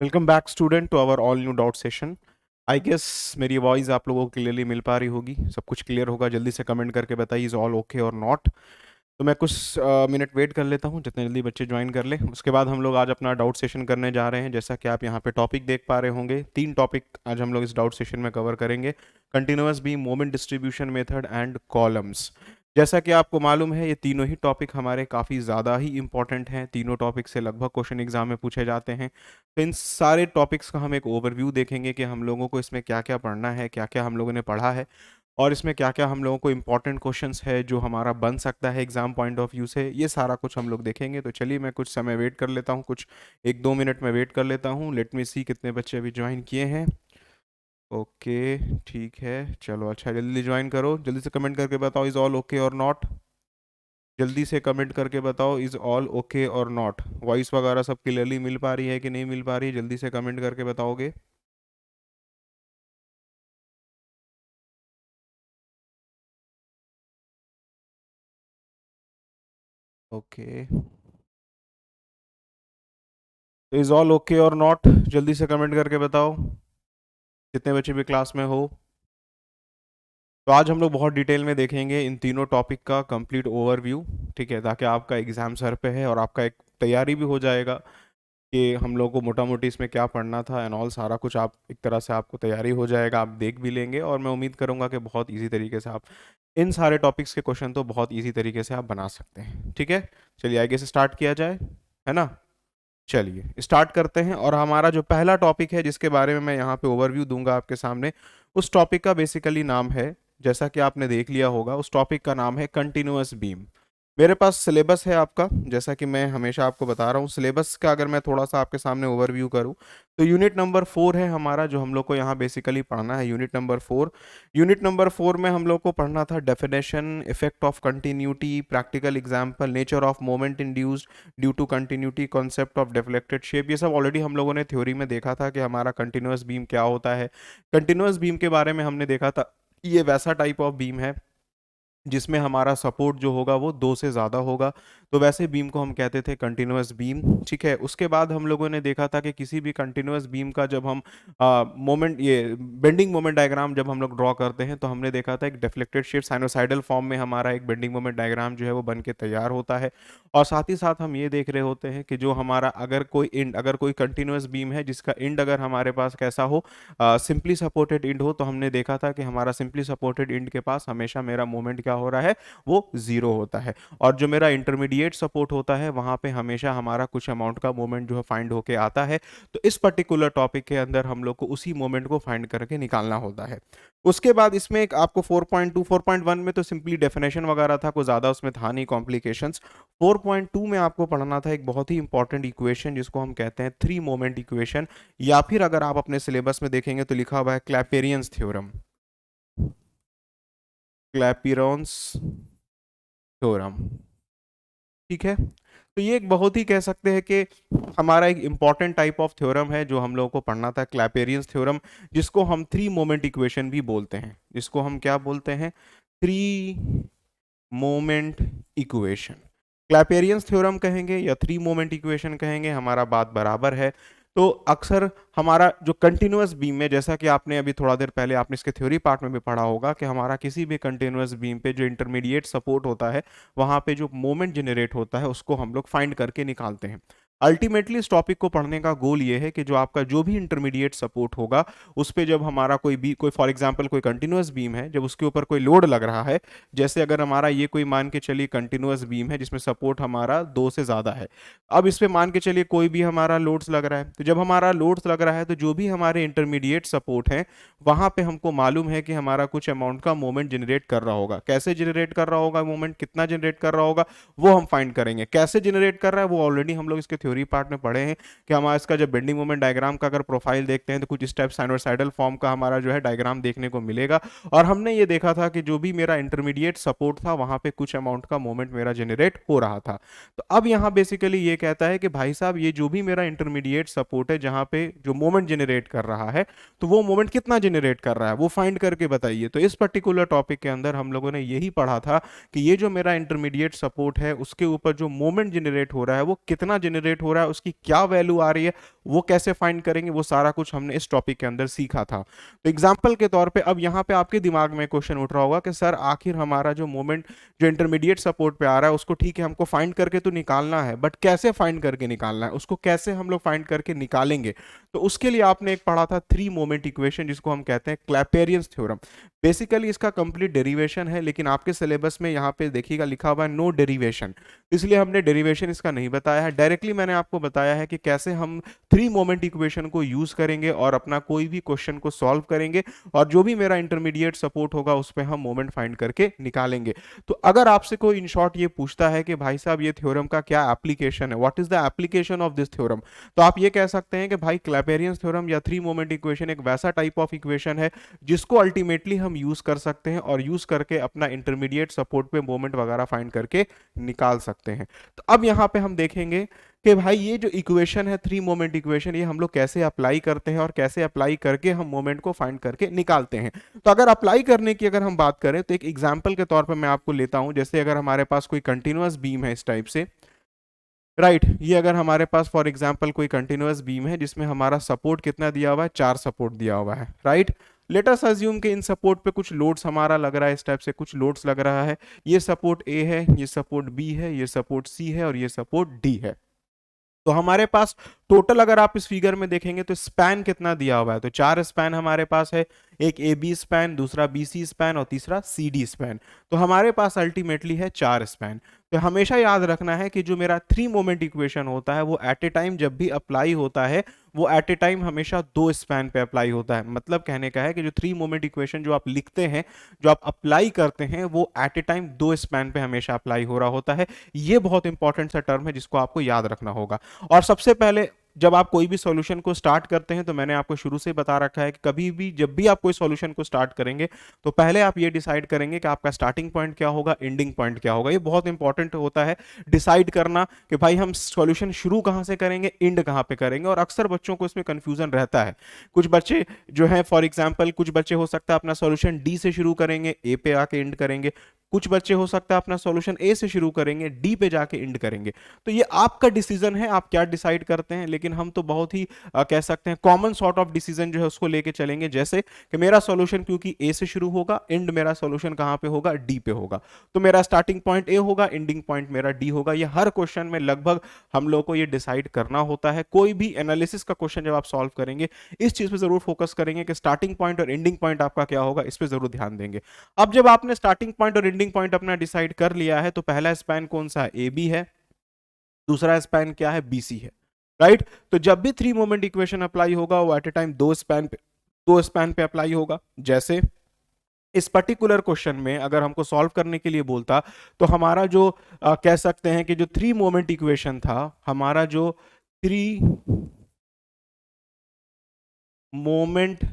Welcome back student to our all new doubt session. I guess मेरी voice आप लोगों को क्लियरली मिल पा रही होगी, सब कुछ क्लियर होगा। जल्दी से कमेंट करके बताइए इज ऑल ओके और नॉट। तो मैं कुछ मिनट वेट कर लेता हूँ, जितने जल्दी बच्चे ज्वाइन कर लें। उसके बाद हम लोग आज अपना डाउट सेशन करने जा रहे हैं। जैसा कि आप यहाँ पे टॉपिक देख पा रहे होंगे, 3 टॉपिक आज हम लोग इस डाउट सेशन में कवर करेंगे। Continuous beam, moment distribution method and columns. जैसा कि आपको मालूम है, ये तीनों ही टॉपिक हमारे काफ़ी ज़्यादा ही इंपॉर्टेंट हैं। तीनों टॉपिक से लगभग क्वेश्चन एग्जाम में पूछे जाते हैं। तो इन सारे टॉपिक्स का हम एक ओवरव्यू देखेंगे कि हम लोगों को इसमें क्या क्या पढ़ना है, क्या क्या हम लोगों ने पढ़ा है, और इसमें क्या क्या हम लोगों को इंपॉर्टेंट क्वेश्चंस है जो हमारा बन सकता है एग्जाम पॉइंट ऑफ व्यू से। ये सारा कुछ हम लोग देखेंगे। तो चलिए मैं कुछ समय वेट कर लेता हूँ, कुछ 1-2 मिनट में वेट कर लेता हूँ। लेट मी सी कितने बच्चे अभी ज्वाइन किए हैं। ओके, ठीक है, चलो अच्छा, जल्दी ज्वाइन करो। जल्दी से कमेंट करके बताओ इज ऑल ओके और नॉट। जल्दी से कमेंट करके बताओ इज ऑल ओके और नॉट। वॉइस वगैरह सब क्लियरली मिल पा रही है कि नहीं मिल पा रही है, जल्दी से कमेंट करके बताओगे। ओके, तो इज ऑल ओके और नॉट जल्दी से कमेंट करके बताओ, जितने बच्चे भी क्लास में हो। तो आज हम लोग बहुत डिटेल में देखेंगे इन तीनों टॉपिक का कंप्लीट ओवरव्यू, ठीक है, ताकि आपका एग्जाम सर पे है और आपका एक तैयारी भी हो जाएगा कि हम लोग को मोटा मोटी इसमें क्या पढ़ना था एंड ऑल। सारा कुछ आप एक तरह से आपको तैयारी हो जाएगा, आप देख भी लेंगे, और मैं उम्मीद करूंगा कि बहुत इजी तरीके से आप इन सारे टॉपिक्स के क्वेश्चन तो बहुत इजी तरीके से आप बना सकते हैं। ठीक है, चलिए आगे से स्टार्ट किया जाए, है ना। चलिए स्टार्ट करते हैं। और हमारा जो पहला टॉपिक है जिसके बारे में मैं यहाँ पे ओवरव्यू दूंगा आपके सामने, उस टॉपिक का बेसिकली नाम है, जैसा कि आपने देख लिया होगा, उस टॉपिक का नाम है कंटिन्यूअस बीम। मेरे पास सिलेबस है आपका, जैसा कि मैं हमेशा आपको बता रहा हूँ। सिलेबस का अगर मैं थोड़ा सा आपके सामने ओवरव्यू करूँ, तो यूनिट नंबर 4 है हमारा, जो हम लोग को यहाँ बेसिकली पढ़ना है, यूनिट नंबर 4। यूनिट नंबर 4 में हम लोग को पढ़ना था definition, effect of continuity, practical example, nature of moment induced due to continuity, concept of deflected shape. ये सब ऑलरेडी हम लोगों ने थ्योरी में देखा था कि हमारा कंटिन्यूअस बीम क्या होता है। कंटिन्यूअस बीम के बारे में हमने देखा था, ये वैसा टाइप ऑफ बीम है जिसमें हमारा सपोर्ट जो होगा वो 2 से ज़्यादा होगा। तो वैसे बीम को हम कहते थे कंटिन्यूअस बीम, ठीक है। उसके बाद हम लोगों ने देखा था कि किसी भी कंटिन्यूअस बीम का जब हम मोमेंट, ये बेंडिंग मोमेंट डायग्राम जब हम लोग ड्रॉ करते हैं, तो हमने देखा था एक डिफ्लेक्टेड शेप साइनोसाइडल फॉर्म में हमारा एक बेंडिंग मोमेंट डायग्राम जो है वो बन के तैयार होता है। और साथ ही साथ हम ये देख रहे होते हैं कि जो हमारा अगर कोई कंटिन्यूअस बीम है जिसका इंड अगर हमारे पास कैसा हो, सिंपली सपोर्टेड इंड हो, तो हमने देखा था कि हमारा सिंपली सपोर्टेड इंड के पास हमेशा मेरा मोमेंट क्या हो रहा है, वो जीरो होता है। और जो मेरा इंटरमीडिएट सपोर्ट होता है, वहां पे हमेशा हमारा कुछ अमाउंट का मोमेंट जो है फाइंड होके आता है। तो इस पर्टिकुलर टॉपिक के अंदर हम लोग को उसी मोमेंट को फाइंड करके निकालना होता है। उसके बाद इसमें एक आपको 4.2 4.1 में तो सिंपली डेफिनेशन वगैरह था, कोई ज्यादा उसमें था नहीं कॉम्प्लिकेशंस। 4.2 में आपको पढ़ना था एक बहुत ही इंपॉर्टेंट इक्वेशन जिसको हम कहते हैं थ्री मोमेंट इक्वेशन, या फिर अगर आप अपने सिलेबस में देखेंगे तो लिखा हुआ है क्लैपेरियंस थ्योरम, क्लैपिरॉन्स थ्योरम, ठीक है। तो ये एक बहुत ही कह सकते हैं कि हमारा एक इंपॉर्टेंट टाइप ऑफ थ्योरम है जो हम लोगों को पढ़ना था, क्लैपेरियंस थ्योरम, जिसको हम थ्री मोमेंट इक्वेशन भी बोलते हैं। जिसको हम क्या बोलते हैं, थ्री मोमेंट इक्वेशन। क्लैपेरियंस थ्योरम कहेंगे या थ्री मोमेंट इक्वेशन कहेंगे, हमारा बात बराबर है। तो अक्सर हमारा जो कंटिन्यूअस बीम में, जैसा कि आपने अभी थोड़ा देर पहले आपने इसके थ्योरी पार्ट में भी पढ़ा होगा, कि हमारा किसी भी कंटिन्यूअस बीम पे जो इंटरमीडिएट सपोर्ट होता है, वहां पे जो मोमेंट जनरेट होता है उसको हम लोग फाइंड करके निकालते हैं। अल्टीमेटली इस टॉपिक को पढ़ने का गोल ये है कि जो आपका जो भी इंटरमीडिएट सपोर्ट होगा, उस पे जब हमारा कोई फॉर एग्जांपल कोई कंटिन्यूअस बीम है, जब उसके ऊपर कोई लोड लग रहा है, जैसे अगर हमारा ये कोई मान के चलिए कंटिन्यूअस बीम है जिसमें सपोर्ट हमारा 2 से ज़्यादा है। अब इस पे मान के चलिए कोई भी हमारा लोड्स लग रहा है, तो जब हमारा लोड्स लग रहा है तो जो भी हमारे इंटरमीडिएट सपोर्ट है, वहां पे हमको मालूम है कि हमारा कुछ अमाउंट का मोमेंट जनरेट कर रहा होगा। कैसे जनरेट कर रहा होगा मोमेंट, कितना जनरेट कर रहा होगा, वो हम फाइंड करेंगे। कैसे जनरेट कर रहा है वो ऑलरेडी हम लोग इसके थ्योरी पार्ट में पढ़े हैं, कि हमारा इसका जब बेंडिंग मोमेंट डायग्राम का अगर प्रोफाइल देखते हैं तो कुछ इस टाइप साइनोसाइडल फॉर्म का हमारा जो है डायग्राम देखने को मिलेगा। और हमने ये देखा था कि जो भी मेरा इंटरमीडिएट सपोर्ट था, वहां पे कुछ अमाउंट का मोमेंट मेरा जनरेट हो रहा था। तो अब यहाँ बेसिकली ये कहता है कि भाई साहब, ये जो भी मेरा इंटरमीडिएट सपोर्ट है जहां पे जो मोमेंट जनरेट कर रहा है, तो वो मोमेंट कितना जनरेट कर रहा है वो फाइंड करके बताइए। तो इस पर्टिकुलर टॉपिक के अंदर हम लोगों ने यही पढ़ा था कि ये जो मेरा इंटरमीडिएट सपोर्ट है, उसके ऊपर जो मोमेंट जनरेट हो रहा है वो कितना जनरेट हो रहा है, उसकी क्या वैल्यू आ रही है, वो कैसे फाइंड करेंगे, वो सारा कुछ हमने इस टॉपिक के अंदर सीखा था। तो एग्जाम्पल के तौर पे अब यहाँ पे आपके दिमाग में क्वेश्चन उठ रहा होगा कि सर आखिर हमारा जो मोमेंट जो इंटरमीडिएट सपोर्ट पे आ रहा है उसको ठीक है हमको फाइंड करके तो निकालना है, बट कैसे फाइंड करके निकालना है, उसको कैसे हम लोग फाइंड करके निकालेंगे। तो उसके लिए आपने एक पढ़ा था थ्री मोमेंट इक्वेशन जिसको हम कहते हैं क्लैपेरियंस थ्योरम। बेसिकली इसका कंप्लीट डेरिवेशन है, लेकिन आपके सिलेबस में यहाँ पे देखिएगा लिखा हुआ है नो डेरिवेशन, इसलिए हमने डेरिवेशन इसका नहीं बताया है। डायरेक्टली मैंने आपको बताया है कि कैसे हम थ्री मोमेंट इक्वेशन को यूज करेंगे और अपना कोई भी क्वेश्चन को सॉल्व करेंगे, और जो भी मेरा इंटरमीडिएट सपोर्ट होगा उस पर हम मोमेंट फाइंड करके निकालेंगे। तो अगर आपसे कोई इन शॉर्ट ये पूछता है कि भाई साहब ये थ्योरम का क्या एप्लीकेशन है, what is the application of this theorem, तो आप ये कह सकते हैं कि भाई क्लैपेरियंस थ्योरम या थ्री मोमेंट इक्वेशन एक वैसा टाइप ऑफ इक्वेशन है जिसको अल्टीमेटली हम यूज कर सकते हैं और यूज करके अपना इंटरमीडिएट सपोर्ट पे मोमेंट वगैरह फाइंड करके निकाल सकते हैं। तो अब यहाँ पे हम देखेंगे कि भाई ये जो इक्वेशन है थ्री मोमेंट इक्वेशन, ये हम लोग कैसे अप्लाई करते हैं और कैसे अप्लाई करके हम मोमेंट को फाइंड करके निकालते हैं। तो अगर अप्लाई करने की अगर हम बात करें तो एक एग्जांपल के तौर पर मैं आपको लेता हूं, जैसे अगर हमारे पास कोई कंटिन्यूअस बीम है इस टाइप से, राइट ये अगर हमारे पास फॉर एग्जांपल कोई कंटिन्यूअस बीम है जिसमें हमारा सपोर्ट कितना दिया हुआ है, 4 सपोर्ट दिया हुआ है, राइट। लेट अस अज्यूम कि इन सपोर्ट पे कुछ लोड्स हमारा लग रहा है, इस टाइप से कुछ लोड्स लग रहा है। ये सपोर्ट ए है, ये सपोर्ट बी है, ये सपोर्ट सी है और ये सपोर्ट डी है। तो हमारे पास टोटल अगर आप इस फिगर में देखेंगे तो स्पैन कितना दिया हुआ है, तो 4 स्पैन हमारे पास है, एक ए बी स्पैन, दूसरा बी सी स्पैन और तीसरा सी डी स्पैन। तो हमारे पास अल्टीमेटली है 4 स्पैन। तो हमेशा याद रखना है कि जो मेरा थ्री मोमेंट इक्वेशन होता है वो एट ए टाइम जब भी अप्लाई होता है वो एट ए टाइम हमेशा 2 स्पैन पे अप्लाई होता है। मतलब कहने का है कि जो थ्री मोमेंट इक्वेशन जो आप लिखते हैं, जो आप अप्लाई करते हैं, वो एट ए टाइम 2 स्पैन पे हमेशा अप्लाई हो रहा होता है। ये बहुत इंपॉर्टेंट सा टर्म है जिसको आपको याद रखना होगा। और सबसे पहले जब आप कोई भी सॉल्यूशन को स्टार्ट करते हैं तो मैंने आपको शुरू से बता रखा है कि कभी भी जब भी आप कोई सॉल्यूशन को स्टार्ट करेंगे तो पहले आप ये डिसाइड करेंगे कि आपका स्टार्टिंग पॉइंट क्या होगा, एंडिंग पॉइंट क्या होगा। ये बहुत इंपॉर्टेंट होता है डिसाइड करना कि भाई हम सॉल्यूशन शुरू कहां से करेंगे, एंड कहां पे करेंगे। और अक्सर बच्चों को इसमें कंफ्यूजन रहता है। कुछ बच्चे जो है फॉर एग्जांपल कुछ बच्चे हो सकता है अपना सॉल्यूशन डी से शुरू करेंगे, ए पे आके एंड करेंगे। कुछ बच्चे हो सकता है अपना सॉल्यूशन ए से शुरू करेंगे, डी पे जाके एंड करेंगे। तो ये आपका डिसीजन है, आप क्या डिसाइड करते हैं। लेकिन हम तो बहुत ही कह सकते हैं कॉमन सॉर्ट ऑफ डिसीजन जो है उसको लेके चलेंगे, जैसे कि मेरा सॉल्यूशन क्योंकि ए से शुरू होगा, एंड मेरा सॉल्यूशन कहां पे होगा, डी पे होगा। तो मेरा स्टार्टिंग पॉइंट ए होगा, एंडिंग पॉइंट मेरा डी होगा। ये हर क्वेश्चन में लगभग हम लोग को ये डिसाइड करना होता है। कोई भी एनालिसिस का क्वेश्चन जब आप सॉल्व करेंगे इस चीज पे जरूर फोकस करेंगे कि स्टार्टिंग पॉइंट और एंडिंग पॉइंट आपका क्या होगा, इस पे जरूर ध्यान देंगे। अब जब आपने स्टार्टिंग पॉइंट और एंडिंग पॉइंट अपना डिसाइड कर लिया है तो पहला स्पैन कौन सा है, ए बी है, दूसरा स्पैन क्या है, बी सी है, राइट। तो जब भी थ्री मोमेंट इक्वेशन अप्लाई होगा वो एट ए टाइम दो स्पैन पे अप्लाई होगा। जैसे इस पर्टिकुलर क्वेश्चन में अगर हमको सॉल्व करने के लिए बोलता तो हमारा जो कह सकते हैं कि जो थ्री मोमेंट इक्वेशन था, हमारा जो थ्री मोमेंट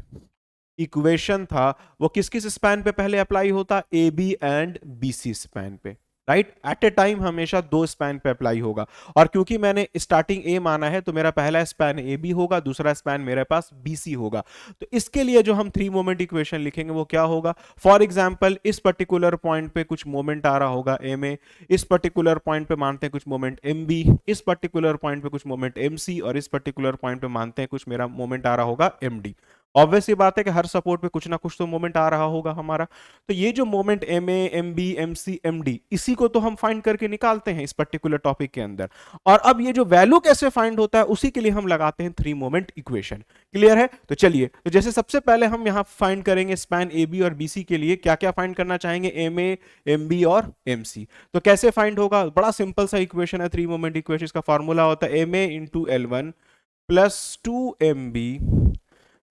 इक्वेशन था वो किस किस स्पैन पे पहले अप्लाई होता, A B and B C span पे, राइट। एट ए टाइम हमेशा 2 स्पैन पे अप्लाई होगा। और क्योंकि मैंने स्टार्टिंग ए माना है तो मेरा पहला स्पैन ए बी होगा, दूसरा स्पैन मेरे पास बी सी होगा। तो इसके लिए जो हम थ्री मोमेंट इक्वेशन लिखेंगे वो क्या होगा, फॉर एग्जाम्पल इस पर्टिकुलर पॉइंट पे कुछ मोमेंट आ रहा होगा ए में, इस पर्टिकुलर पॉइंट पे मानते हैं कुछ मोमेंट एम बी, इस पर्टिकुलर पॉइंट पे कुछ मोमेंट एम सी और इस पर्टिकुलर पॉइंट पे मानते हैं कुछ मेरा मोमेंट आ रहा होगा एम डी। ऑब्वियस ये बात है कि हर सपोर्ट पे कुछ ना कुछ तो मोमेंट आ रहा होगा हमारा। तो ये जो moment M A M B M C M D, इसी को तो हम फाइंड करके निकालते हैं इस पर्टिकुलर टॉपिक के अंदर। और अब ये जो वैल्यू कैसे फाइंड होता है उसी के लिए हम लगाते हैं थ्री मोमेंट इक्वेशन। क्लियर है। तो चलिए, तो जैसे सबसे पहले हम यहां फाइंड करेंगे स्पैन ए बी और बी सी के लिए क्या क्या फाइंड करना चाहेंगे, एम ए एम बी और एम सी। तो कैसे फाइंड होगा, बड़ा सिंपल सा इक्वेशन है थ्री मोमेंट इक्वेशन। इसका फॉर्मूला होता है M A into L one plus two M B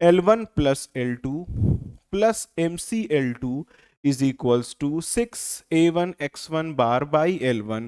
L1 plus L2 plus MCL2 is equals to 6A1 X1 bar by L1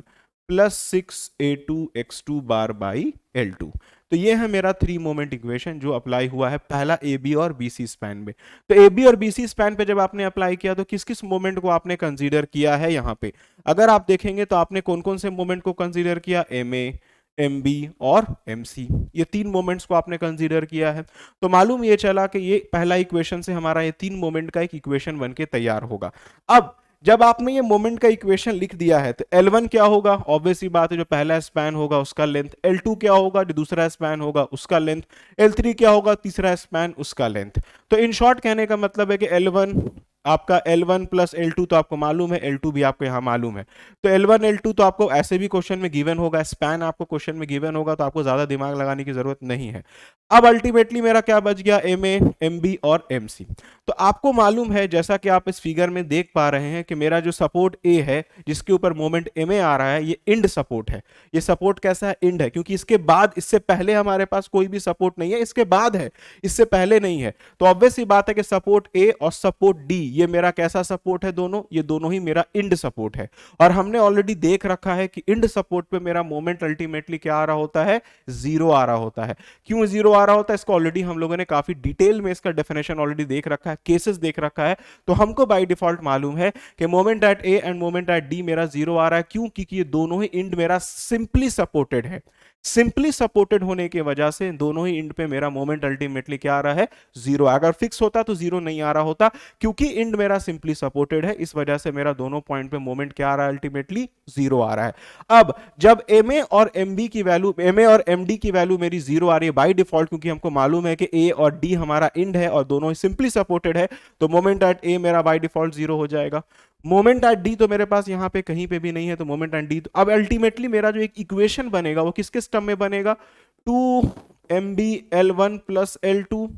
plus 6A2 X2 bar by L2। तो ये है मेरा three moment equation जो apply हुआ है पहला ए B और B C span में। तो ए बी और बी सी स्पैन पे जब आपने अप्लाई किया तो किस किस मोमेंट को आपने कंसीडर किया है यहाँ पे, अगर आप देखेंगे तो आपने कौन कौन से मोमेंट को कंसीडर किया, एम ए एम बी और एम सी, ये तीन मोमेंट्स को आपने कंसीडर किया है। तो मालूम ये चला कि ये पहला इक्वेशन से हमारा ये तीन मोमेंट का एक इक्वेशन बन के तैयार होगा। अब जब आपने ये मोमेंट का इक्वेशन लिख दिया है तो L1 क्या होगा, ऑब्वियस सी बात है, जो पहला स्पैन होगा उसका लेंथ, L2 क्या होगा, जो दूसरा स्पैन होगा उसका लेंथ, L3 क्या होगा, तीसरा स्पैन उसका लेंथ। तो इन शॉर्ट कहने का मतलब है कि L1 आपका L1 प्लस L2 तो आपको मालूम है, L2 भी आपको यहां मालूम है, तो L1 L2 तो आपको ऐसे भी क्वेश्चन में गिवन होगा, स्पैन आपको क्वेश्चन में गिवन होगा, तो आपको ज्यादा दिमाग लगाने की जरूरत नहीं है। अब अल्टीमेटली मेरा क्या बच गया, MA MB और MC। तो आपको मालूम है, जैसा कि आप इस फिगर में देख पा रहे हैं, कि मेरा जो सपोर्ट A है जिसके ऊपर मोमेंट MA आ रहा है, ये इंड सपोर्ट है। ये सपोर्ट कैसा है, इंड है, क्योंकि इसके बाद, इससे पहले हमारे पास कोई भी सपोर्ट नहीं है, इसके बाद है, इससे पहले नहीं है। तो ऑब्वियस सी बात है कि सपोर्ट A और सपोर्ट D ये मेरा कैसा सपोर्ट है, दोनों, ये दोनों ही मेरा इंड सपोर्ट है। और हमने ऑलरेडी देख रखा है कि इंड सपोर्ट पे मेरा मोमेंट अल्टीमेटली क्या आ रहा होता है, जीरो आ रहा होता है। क्यों जीरो आ रहा होता है, इसको ऑलरेडी हम लोगों ने काफी डिटेल में इसका डेफिनेशन ऑलरेडी देख रखा है, केसेस देख रखा है। तो हमको बाय डिफॉल्ट मालूम है कि moment at A end moment at D मेरा जीरो आ रहा है। क्यों, क्योंकि ये दोनों ही इंड मेरा सिंपली सपोर्टेड है। सिंपली सपोर्टेड होने की वजह से दोनों ही इंड पे मेरा मोमेंट अल्टीमेटली क्या आ रहा है, जीरो। अगर फिक्स होता तो जीरो नहीं आ रहा होता, क्योंकि इंड मेरा सिंपली सपोर्टेड है, इस वजह से मेरा दोनों पॉइंट पे मोमेंट क्या आ रहा है, अल्टीमेटली जीरो आ रहा है। अब जब MA और MB की वैल्यू, MA और MD की वैल्यू मेरी जीरो आ रही है बाय डिफॉल्ट, क्योंकि हमको मालूम है कि A और D हमारा इंड है और दोनों ही सिंपली सपोर्टेड है, तो मोमेंट एट A मेरा बाय डिफॉल्ट जीरो हो जाएगा। मोमेंट एट डी तो मेरे पास यहां पे कहीं पे भी नहीं है, तो मोमेंट एट डी, तो अब अल्टीमेटली मेरा जो एक इक्वेशन बनेगा वो किस किस टर्म में बनेगा, 2MB L1 plus L2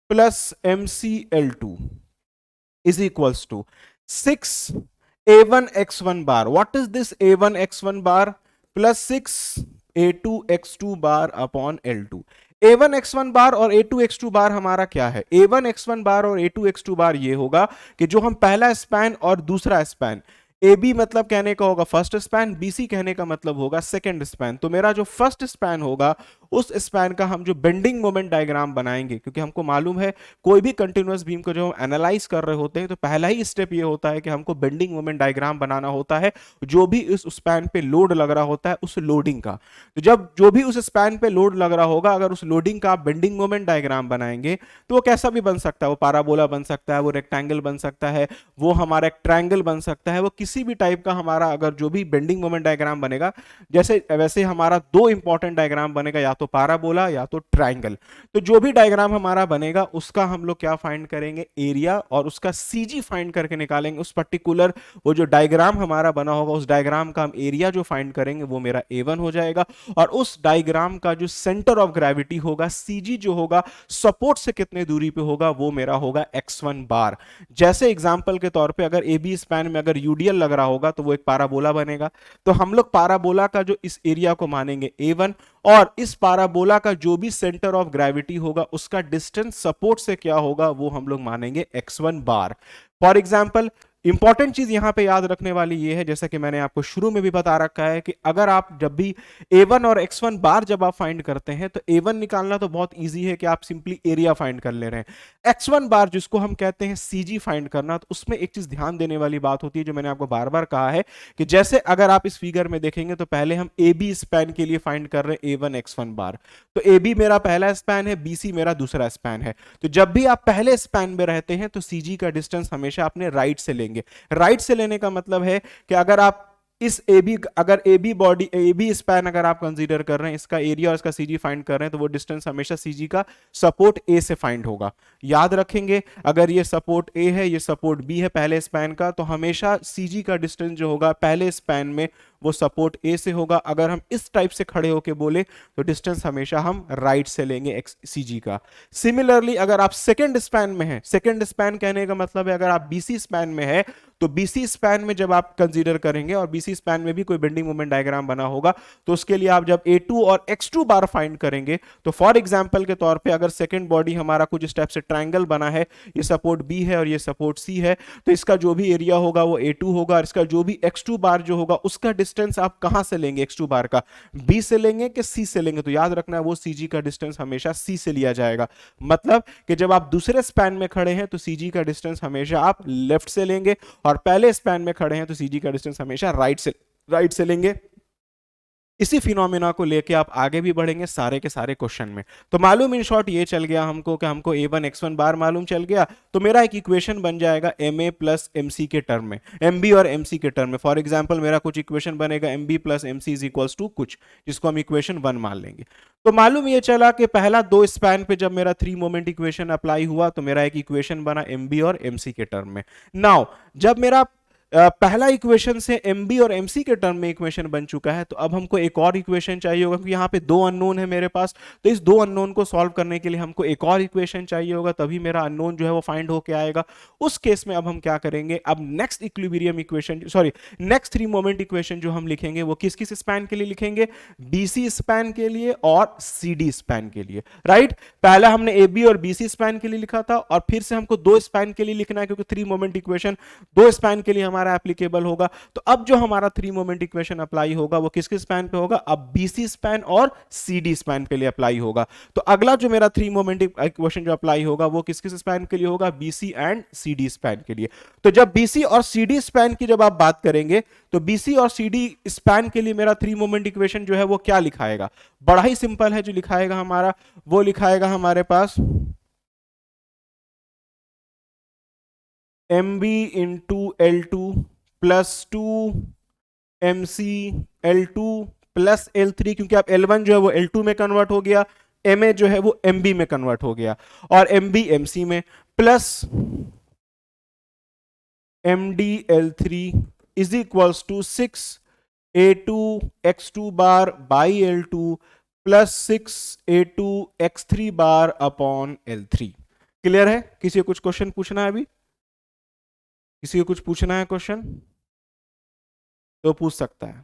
plus MC L2 is equals to 6A1X1 bar. What is this A1X1 bar? Plus 6A2X2 bar upon L2. A1X1 बार और A2X2 बार हमारा क्या है, A1X1 बार और A2X2 बार ये होगा कि जो हम पहला स्पैन और दूसरा स्पैन, AB मतलब कहने का होगा फर्स्ट स्पैन, BC कहने का मतलब होगा सेकंड स्पैन। तो मेरा जो फर्स्ट स्पैन होगा उस स्पैन का हम जो बेंडिंग मोमेंट डायग्राम बनाएंगे, क्योंकि हमको मालूम है कोई भी कंटिन्यूअस बीम को जो हम एनालाइज कर रहे होते हैं तो पहला ही स्टेप ये होता है कि हमको बेंडिंग मोमेंट डायग्राम बनाना होता है, जो भी उस स्पैन पे लोड लग रहा होता है उस लोडिंग का। तो जब जो भी उस स्पैन पे लोड लग रहा होगा, अगर उस लोडिंग का आप बेंडिंग मोमेंट डायग्राम बनाएंगे तो वो कैसा भी बन सकता है, वो पैराबोला बन सकता है, वो रेक्टेंगल बन सकता है, वो हमारा एक ट्रायंगल बन सकता है, वो किसी भी टाइप का हमारा अगर जो भी बेंडिंग मोमेंट डायग्राम बनेगा, जैसे वैसे हमारा दो इंपॉर्टेंट डायग्राम बनेगा, या तो पैराबोला या तो ट्रायंगल। तो जो भी डायग्राम हमारा बनेगा उसका हम लोग क्या फाइंड करेंगे, एरिया, और उसका सीजी फाइंड करके निकालेंगे। उस पर्टिकुलर वो जो डायग्राम हमारा बना होगा उस डायग्राम का हम एरिया जो फाइंड करेंगे वो मेरा A1 हो जाएगा। और उस डायग्राम का जो सेंटर ऑफ ग्रेविटी होगा, सीजी जो होगा, सपोर्ट से कितने दूरी पे होगा, वो मेरा होगा X1 बार। जैसे एग्जांपल के तौर पे अगर AB स्पैन में अगर यूडीएल लग रहा होगा तो वो एक पैराबोला बनेगा, तो हम लोग पैराबोला का जो इस एरिया को मानेंगे A1, और इस पैराबोला का जो भी सेंटर ऑफ ग्रेविटी होगा उसका डिस्टेंस सपोर्ट से क्या होगा वो हम लोग मानेंगे X1 bar. For example important चीज यहां पे याद रखने वाली ये है, जैसा कि मैंने आपको शुरू में भी बता रखा है, कि अगर आप जब भी A1 और X1 बार जब आप फाइंड करते हैं तो A1 निकालना तो बहुत इजी है कि आप सिंपली एरिया फाइंड कर ले रहे हैं। X1 बार जिसको हम कहते हैं CG फाइंड करना, तो उसमें एक चीज ध्यान देने वाली बात होती है जो मैंने आपको बार बार कहा है, कि जैसे अगर आप इस फिगर में देखेंगे तो पहले हम AB स्पैन के लिए फाइंड कर रहे हैं A1 X1 बार, तो AB मेरा पहला स्पैन है, BC मेरा दूसरा स्पैन है। तो जब भी आप पहले स्पैन में रहते हैं तो CG का डिस्टेंस हमेशा अपने राइट से लेंगे। राइट से लेने का मतलब है कि अगर आप इस AB, अगर AB बॉडी, AB स्पैन अगर आप कंसीडर कर रहे हैं, इसका एरिया और इसका CG फाइंड कर रहे हैं, तो वो डिस्टेंस हमेशा CG का सपोर्ट A से फाइंड होगा। याद रखेंगे, अगर ये सपोर्ट A है, ये सपोर्ट B है पहले स्पैन का, तो हमेशा CG का डिस्टेंस जो होगा पहले स्पैन में वो सपोर्ट A से होगा। अगर हम इस टाइप से खड़े होके बोले तो डिस्टेंस हमेशा हम राइट से लेंगे CG का। सिमिलरली अगर आप सेकंड स्पैन में हैं, सेकंड स्पैन कहने का मतलब है अगर आप BC स्पैन में है, तो BC स्पैन में जब आप कंसीडर करेंगे और BC स्पैन में भी कोई बेंडिंग मोमेंट डायग्राम बना होगा, तो उसके लिए आप जब A2 और X2 बार फाइंड करेंगे, तो फॉर एग्जांपल के तौर पे अगर सेकंड बॉडी हमारा कुछ इस टाइप से ट्रायंगल बना है, ये सपोर्ट B है और ये सपोर्ट C है, तो इसका जो भी एरिया होगा वो A2 होगा, और इसका जो भी X2 बार जो होगा उसका डिस्टेंस आप कहां से लेंगे, X2 बार का B से लेंगे कि C से लेंगे, तो याद रखना है वो CG का डिस्टेंस हमेशा C से लिया जाएगा। मतलब कि जब आप दूसरे स्पैन में खड़े हैं तो CG का डिस्टेंस हमेशा आप लेफ्ट से लेंगे, और पहले स्पैन में खड़े हैं तो CG का डिस्टेंस हमेशा राइट से लेंगे। इसी फिनोमिना को लेके आप आगे भी बढ़ेंगे सारे के सारे क्वेश्चन में। तो मालूम इन शॉर्ट ये चल गया हमको कि हमको a1 x1 बार मालूम चल गया, तो मेरा एक इक्वेशन बन जाएगा ma प्लस mc के टर्म में, mb और mc के टर्म में। फॉर एग्जांपल मेरा कुछ इक्वेशन बनेगा mb plus mc is equals to कुछ, जिसको हम इक्वेशन 1 मान लेंगे। तो मालूम ये चला कि पहला दो स्पैन पे जब मेरा 3 मोमेंट इक्वेशन अप्लाई हुआ तो मेरा एक इक्वेशन बना mb और mc के टर्म में। नाउ जब मेरा पहला इक्वेशन से mb और mc के टर्म में इक्वेशन बन चुका है, तो अब हमको एक और इक्वेशन चाहिए होगा, क्योंकि यहाँ पे दो अननोन है मेरे पास। तो इस दो अननोन को सॉल्व करने के लिए हमको एक और इक्वेशन चाहिए होगा, तभी मेरा अननोन जो है वो फाइंड होके आएगा। उस केस में अब हम क्या करेंगे, अब next equilibrium equation, sorry next 3 moment equation जो हम लिखेंगे वो किस किस स्पैन के लिए लिखेंगे, bc स्पैन के लिए और cd स्पैन के लिए, राइट। पहला हमने ab और bc स्पैन के लिए लिखा था, और फिर से हमको दो स्पैन के लिए लिखना है, क्योंकि 3 मोमेंट इक्वेशन दो स्पैन के लिए हमारा एप्लीकेबल होगा। तो अब जो हमारा 3 मोमेंट इक्वेशन अप्लाई होगा वो किसके स्पैन पे होगा, अब BC स्पैन और CD स्पैन के लिए अप्लाई होगा। तो अगला जो मेरा 3 मोमेंट इक्वेशन जो अप्लाई होगा वो किसके स्पैन के लिए होगा, BC एंड CD स्पैन के लिए। तो जब BC और CD स्पैन की जब आप बात करेंगे, तो BC और CD स्पैन के लिए मेरा 3 मोमेंट इक्वेशन जो है वो क्या लिखाएगा, बड़ा ही सिंपल है। जो लिखाएगा हमारा वो लिखाएगा हमारे पास mb into L2 plus 2 mc L2 plus L3, क्योंकि आप L1 जो है वो L2 में कन्वर्ट हो गया, ma जो है वो mb में कन्वर्ट हो गया, और mb mc में, plus md L3 is equals to 6 a2 x2 bar by L2 plus 6 a2 x3 bar upon L3। Clear है? किसी को कुछ क्वेश्चन पूछना है अभी? किसी को कुछ पूछना है क्वेश्चन तो पूछ सकता है,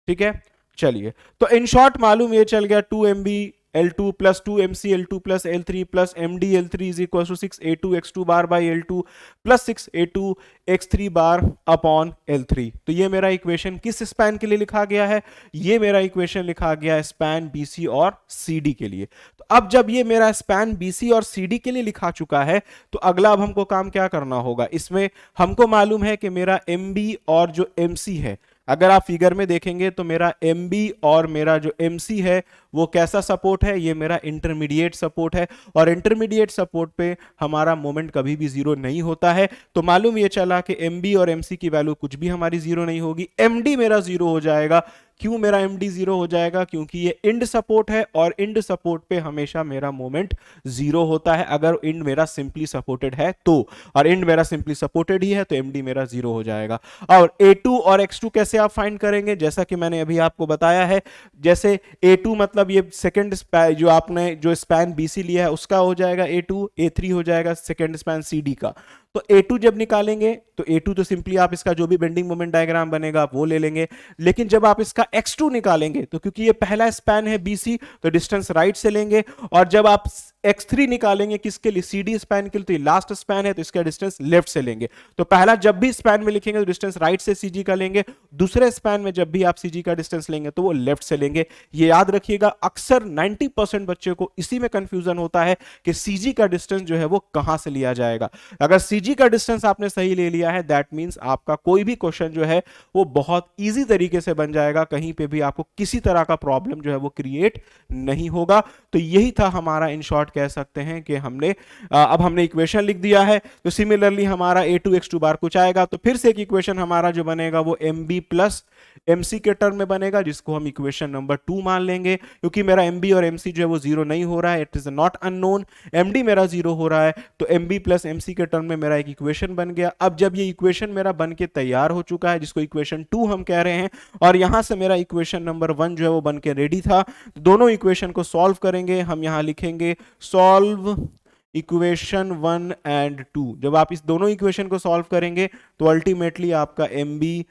ठीक है। चलिए, तो इन शॉर्ट मालूम ये चल गया 2mb L2 plus 2mc L2 plus L3 plus md L3 is equal to 6a2 x2 bar by L2 plus 6a2 x3 bar upon L3। तो ये मेरा इक्वेशन किस स्पैन के लिए लिखा गया है, ये मेरा इक्वेशन लिखा गया है स्पैन BC और CD के लिए। तो अब जब ये मेरा स्पैन BC और CD के लिए लिखा चुका है, तो अगला अब हमको काम क्या करना होगा, इसमें हमको मालूम है कि मेरा MB और जो MC है, अगर आप फिगर में देखेंगे तो मेरा MB और मेरा जो MC है वो कैसा सपोर्ट है, ये मेरा इंटरमीडिएट सपोर्ट है, और इंटरमीडिएट सपोर्ट पे हमारा मोमेंट कभी भी जीरो नहीं होता है। तो मालूम ये चला कि MB और MC की वैल्यू कुछ भी हमारी जीरो नहीं होगी, MD मेरा जीरो हो जाएगा। क्यों मेरा MD जीरो हो जाएगा, क्योंकि ये इंड सपोर्ट है, और इंड सपोर्ट पे हमेशा मेरा मोमेंट जीरो होता है अगर इंड मेरा सिंपली सपोर्टेड है तो, और इंड मेरा सिंपली सपोर्टेड ही है तो MD मेरा जीरो हो जाएगा। और A2 और X2 कैसे आप फाइंड करेंगे, जैसा कि मैंने अभी आपको बताया है, जैसे A2 मतलब ये सेकंड जो आपने जो स्पैन BC लिया है उसका हो जाएगा A2, A3 हो जाएगा सेकंड स्पैन CD का। तो A2 जब निकालेंगे तो A2 तो सिंपली आप इसका जो भी बेंडिंग मोमेंट डायग्राम बनेगा आप वो ले लेंगे, लेकिन जब आप इसका X2 निकालेंगे तो क्योंकि ये पहला स्पैन है BC तो डिस्टेंस राइट से लेंगे, और जब आप X3 निकालेंगे किसके लिए, CD स्पैन के लिए, तो ये लास्ट स्पैन है तो इसका डिस्टेंस लेफ्ट से लेंगे। तो पहला जब भी स्पैन में लिखेंगे तो डिस्टेंस राइट से CG का लेंगे, दूसरे स्पैन में जब भी आप CG का डिस्टेंस लेंगे तो वो लेफ्ट से लेंगे। ये याद रखिएगा, अक्सर 90% बच्चों को इसी में कंफ्यूजन होता है कि CG का डिस्टेंस जो है वो कहां से लिया जाएगा। अगर CG का डिस्टेंस आपने सही ले लिया है, दैट मींस आपका कोई भी क्वेश्चन जो है वो बहुत इजी तरीके से बन जाएगा, कहीं पे भी आपको किसी तरह का प्रॉब्लम जो है वो क्रिएट नहीं होगा। तो यही था हमारा, इन शॉर्ट कह सकते हैं कि अब हमने इक्वेशन लिख दिया है। तो सिमिलरली हमारा A2 X2 बार कुछ आएगा, तो फिर से एक इक्वेशन हमारा जो बनेगा वो MB प्लस MC के टर्म में बनेगा, जिसको हम इक्वेशन नंबर 2 मान लेंगे, क्योंकि मेरा MB और MC जो है वो जीरो नहीं हो रहा है, it is not unknown. MD मेरा जीरो हो रहा है, तो MB प्लस MC के टर्म में मेरा एक इक्वेशन बन गया। अब जब ये इक्वेशन मेरा बन के तैयार हो चुका है, जिसको इक्वेशन 2 हम कह रहे हैं, और यहां से मेरा इक्वेशन नंबर 1 जो है वो बन के रेडी था, तो दोनों इक्वेशन को सॉल्व करेंगे। हम यहां लिखेंगे सॉल्व इक्वेशन 1 एंड 2। जब आप इस दोनों इक्वेशन को सॉल्व करेंगे तो अल्टीमेटली आपका MB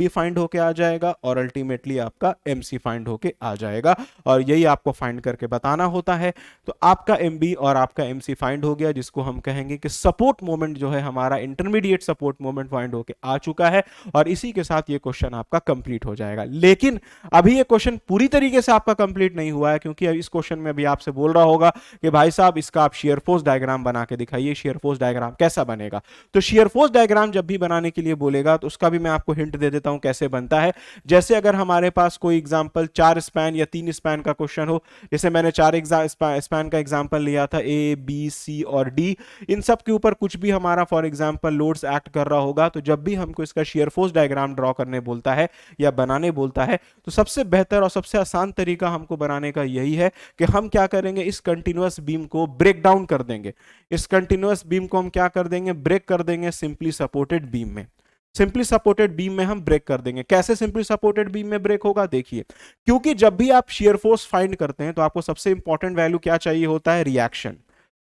फाइंड होके आ जाएगा, और अल्टीमेटली आपका MC फाइंड होके आ जाएगा, और यही आपको फाइंड करके बताना होता है। तो आपका MB और आपका MC फाइंड हो गया, जिसको हम कहेंगे कि सपोर्ट मोमेंट जो है हमारा इंटरमीडिएट सपोर्ट मोमेंट फाइंड होके आ चुका है, और इसी के साथ ये क्वेश्चन आपका कंप्लीट हो जाएगा। लेकिन अभी ये क्वेश्चन पूरी तरीके से आपका कंप्लीट नहीं हुआ है, क्योंकि इस क्वेश्चन में अभी आपसे बोल रहा होगा कि भाई साहब इसका आप शेयर फोर्स डायग्राम बना के दिखाइए, शेयर फोर्स डायग्राम कैसा बनेगा। तो शेयर फोर्स डायग्राम जब भी बनाने के लिए बोलेगा तो उसका भी मैं आपको हिंट दे देता हूं कैसे बनता है। जैसे अगर हमारे पास कोई एग्जांपल 4 स्पैन या 3 स्पैन का क्वेश्चन हो, जैसे मैंने 4 स्पैन का एग्जांपल लिया था, ए बी सी और डी, इन सब के ऊपर कुछ भी हमारा फॉर एग्जांपल लोड्स एक्ट कर रहा होगा, तो जब भी हमको इसका शियर फोर्स डायग्राम ड्रॉ करने बोलता है या बनाने बोलता है, तो सबसे बेहतर और सबसे आसान तरीका हमको बनाने का यही है कि हम क्या करेंगे, इस कंटिन्यूअस बीम को ब्रेक डाउन कर देंगे। इस कंटिन्यूअस बीम को हम क्या कर देंगे, ब्रेक कर देंगे सिंपली सपोर्टेड बीम में। सिंपली सपोर्टेड बीम में हम ब्रेक कर देंगे। कैसे सिंपली सपोर्टेड बीम में ब्रेक होगा, देखिए, क्योंकि जब भी आप शियर फोर्स फाइंड करते हैं तो आपको सबसे इंपॉर्टेंट वैल्यू क्या चाहिए होता है, रिएक्शन।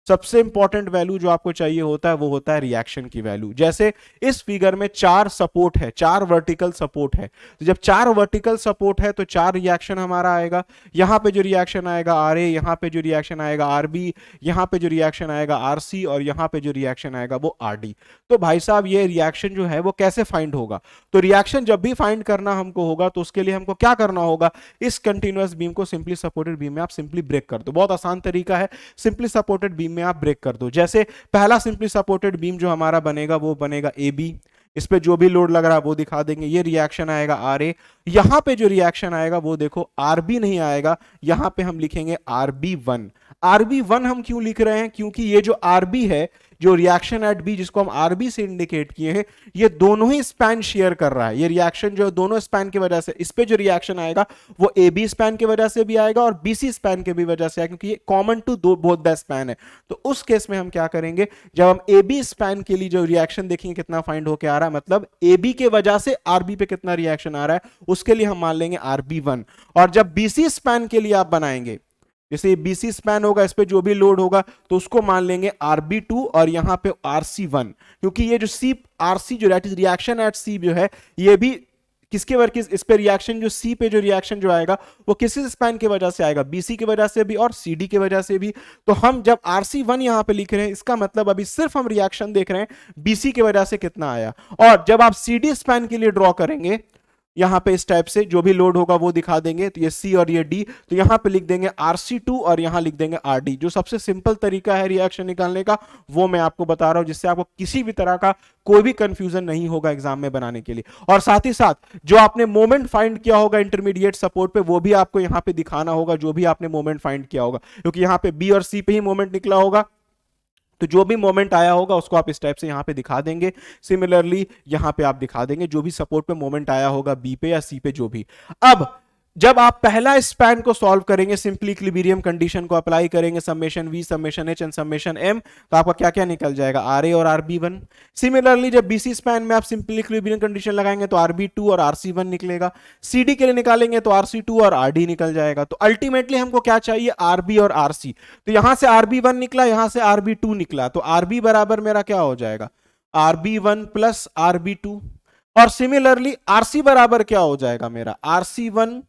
सबसे इंपॉर्टेंट वैल्यू जो आपको चाहिए होता है वो होता है रिएक्शन की वैल्यू। जैसे इस फिगर में 4 सपोर्ट है, 4 वर्टिकल सपोर्ट है, तो जब 4 वर्टिकल सपोर्ट है तो 4 रिएक्शन हमारा आएगा। यहां पे जो रिएक्शन आएगा आर ए, यहां पे जो रिएक्शन आएगा आर बी, यहां पे जो रिएक्शन आएगा आर सी, और यहां पे जो रिएक्शन आएगा वो आर डी। तो भाई साहब ये रिएक्शन जो है वो कैसे फाइंड होगा, तो रिएक्शन जब भी फाइंड करना हमको होगा तो उसके लिए हमको क्या करना होगा, इस कंटिन्यूअस बीम को सिंपली सपोर्टेड बीम में आप सिंपली ब्रेक कर दो। बहुत आसान तरीका है, सिंपली सपोर्टेड बीम में आप ब्रेक कर दो। जैसे पहला सिंपली सपोर्टेड बीम जो हमारा बनेगा वो बनेगा ए बी, इस पे जो भी लोड लग रहा है वो दिखा देंगे, ये रिएक्शन आएगा आर ए। यहां पे जो रिएक्शन आएगा वो देखो आर बी नहीं आएगा, यहां पे हम लिखेंगे R B one. R B one हम क्यों लिख रहे हैं, क्योंकि ये जो आर बी है, जो रिएक्शन एट बी जिसको हम आर बी से इंडिकेट किए हैं, ये दोनों ही स्पैन शेयर कर रहा है। ये रिएक्शन जो है दोनों स्पैन की वजह से, इस पे जो रिएक्शन आएगा वो ए बी स्पैन की वजह से भी आएगा और बी सी स्पैन की भी वजह से आएगा, क्योंकि ये common to both the span है। तो उस केस में हम क्या करेंगे, जब हम ए बी स्पैन के लिए जो रिएक्शन देखेंगे कितना फाइंड होकर आ रहा है, मतलब ए बी के वजह से आर बी पे कितना रिएक्शन आ रहा है, उसके लिए हम मान लेंगे आर बी वन। और जब बी सी स्पैन के लिए आप बनाएंगे, जैसे बीसी स्पैन होगा, इस पे जो भी लोड होगा तो उसको मान लेंगे RB2 और यहां पे RC1, क्योंकि ये जो सी RC जो रिएक्शन एट सी जो है, ये भी किसके वर्क, इस पे रिएक्शन जो सी पे जो रिएक्शन जो आएगा वो किसी स्पैन की वजह से आएगा, बीसी की वजह से भी और सीडी की वजह से भी। तो हम जब RC1 यहां पे लिख रहे हैं, इसका मतलब अभी सिर्फ हम रिएक्शन देख रहे हैं बीसी की वजह से कितना आया। और जब आप सीडी स्पैन के लिए ड्रॉ करेंगे, यहां पे इस टाइप से जो भी लोड होगा वो दिखा देंगे, तो ये सी और ये डी, तो यहां पे लिख देंगे RC2 और यहां लिख देंगे RD। जो सबसे सिंपल तरीका है रिएक्शन निकालने का वो मैं आपको बता रहा हूं, जिससे आपको किसी भी तरह का कोई भी कंफ्यूजन नहीं होगा एग्जाम में बनाने के लिए। और साथ ही साथ जो आपने मोमेंट फाइंड किया होगा इंटरमीडिएट सपोर्ट पे, वो भी आपको यहां पे दिखाना होगा, जो भी आपने मोमेंट फाइंड किया होगा, क्योंकि यहां पे बी और सी पे ही मोमेंट निकला होगा, तो जो भी मोमेंट आया होगा उसको आप इस टाइप से यहां पे दिखा देंगे। सिमिलरली यहां पे आप दिखा देंगे जो भी सपोर्ट पे मोमेंट आया होगा बी पे या सी पे, जो भी। अब जब आप पहला स्पैन को सॉल्व करेंगे, सिंपली इक्विलिब्रियम कंडीशन को अप्लाई करेंगे, summation V, summation H and summation M, तो आपका क्या क्या निकल जाएगा, आर ए और आर बी वन। सिमिलरली जब बीसी स्पैन में आप सिंपली इक्विलिब्रियम कंडीशन लगाएंगे तो आर बी टू और आर सी वन निकलेगा। सीडी के लिए निकालेंगे तो आर सी टू और आर डी निकल जाएगा। तो अल्टीमेटली हमको क्या चाहिए, आर बी और आर सी। तो यहां से आर बी वन निकला, यहां से आर बी टू निकला, तो आर बी बराबर मेरा क्या हो जाएगा, R B one plus R B two. और सिमिलरली आर सी बराबर क्या हो जाएगा मेरा, are C one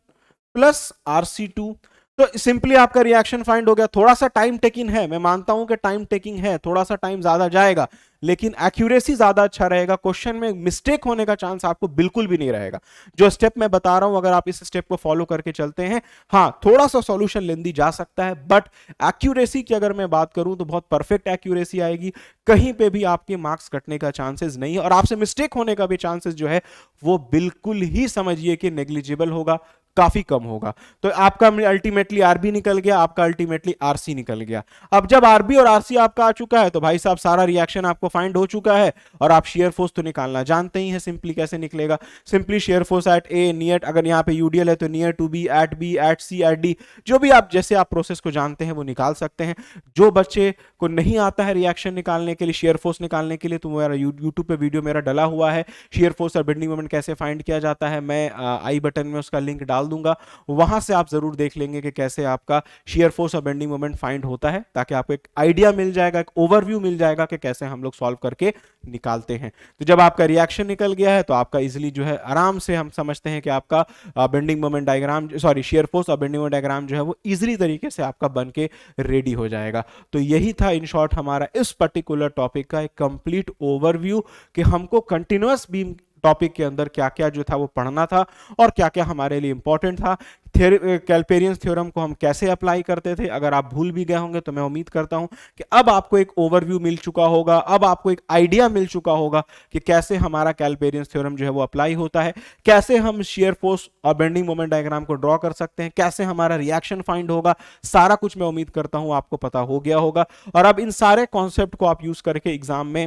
plus RC2। तो सिंपली आपका रिएक्शन फाइंड हो गया। थोड़ा सा टाइम टेकिंग है, मैं मानता हूं कि टाइम टेकिंग है, थोड़ा सा टाइम ज्यादा जाएगा, लेकिन एक्यूरेसी ज्यादा अच्छा रहेगा। क्वेश्चन में मिस्टेक होने का चांस आपको बिल्कुल भी नहीं रहेगा। जो स्टेप मैं बता रहा हूं, अगर आप इस स्टेप को फॉलो करके चलते हैं, हाँ थोड़ा सा सॉल्यूशन लेंदी जा सकता है, बट एक्यूरेसी की अगर मैं बात करूं तो बहुत परफेक्ट एक्यूरेसी आएगी। कहीं पे भी आपके मार्क्स कटने का चांसेस नहीं है, और आपसे मिस्टेक होने का भी चांसेस जो है वो बिल्कुल ही समझिए कि नेग्लिजिबल होगा, काफी कम होगा। तो आपका अल्टीमेटली आरबी निकल गया, आपका अल्टीमेटली आरसी निकल गया। अब जब आरबी और आरसी आपका आ चुका है तो भाई साहब सारा रिएक्शन आपको फाइंड हो चुका है, और आप शेयर फोर्स तो निकालना जानते ही हैं। सिंपली कैसे निकलेगा, simply shear force at A near, अगर यहां पे यूडीएल है तो near to B, at B, at C, at D, जो भी आप जैसे आप प्रोसेस को जानते हैं वो निकाल सकते हैं। जो बच्चे को नहीं आता है रिएक्शन निकालने के लिए, शेयर फोर्स निकालने के लिए, तो मेरा यूट्यूब पे वीडियो मेरा डला हुआ है, शेयर फोर्स और बेंडिंग मोमेंट कैसे फाइंड किया जाता है, मैं आई बटन में उसका लिंक डाल दूंगा, वहां से आप जरूर देख लेंगे कि कैसे आपका शेयर फोर्स और बेंडिंग मोमेंट फाइंड होता है, ताकि आपको एक आइडिया मिल जाएगा, एक ओवरव्यू मिल जाएगा कि कैसे हम लोग सॉल्व करके निकालते हैं। तो जब आपका रिएक्शन निकल गया है तो आपका इजीली जो है आराम से हम समझते हैं कि आपका bending moment diagram, sorry shear force और बेंडिंग मोमेंट डायग्राम जो है वो इजीली तरीके से आपका बन के रेडी हो जाएगा। तो यही था इन शॉर्ट हमारा इस पर्टिकुलर टॉपिक का एक कंप्लीट ओवरव्यू कि हमको कंटिन्यूअस बीम टॉपिक के अंदर क्या क्या जो था वो पढ़ना था और क्या क्या हमारे लिए इंपॉर्टेंट था। कैल्पेरियंस थ्योरम को हम कैसे अप्लाई करते थे, अगर आप भूल भी गए होंगे तो मैं उम्मीद करता हूं कि अब आपको एक ओवरव्यू मिल चुका होगा, अब आपको एक आइडिया मिल चुका होगा कि कैसे हमारा कैल्पेरियंस थ्योरम जो है वो अप्लाई होता है, कैसे हम शेयर फोर्स और बेंडिंग मोमेंट डायग्राम को ड्रॉ कर सकते हैं, कैसे हमारा रिएक्शन फाइंड होगा, सारा कुछ मैं उम्मीद करता हूं आपको पता हो गया होगा। और अब इन सारे कॉन्सेप्ट को आप यूज करके एग्जाम में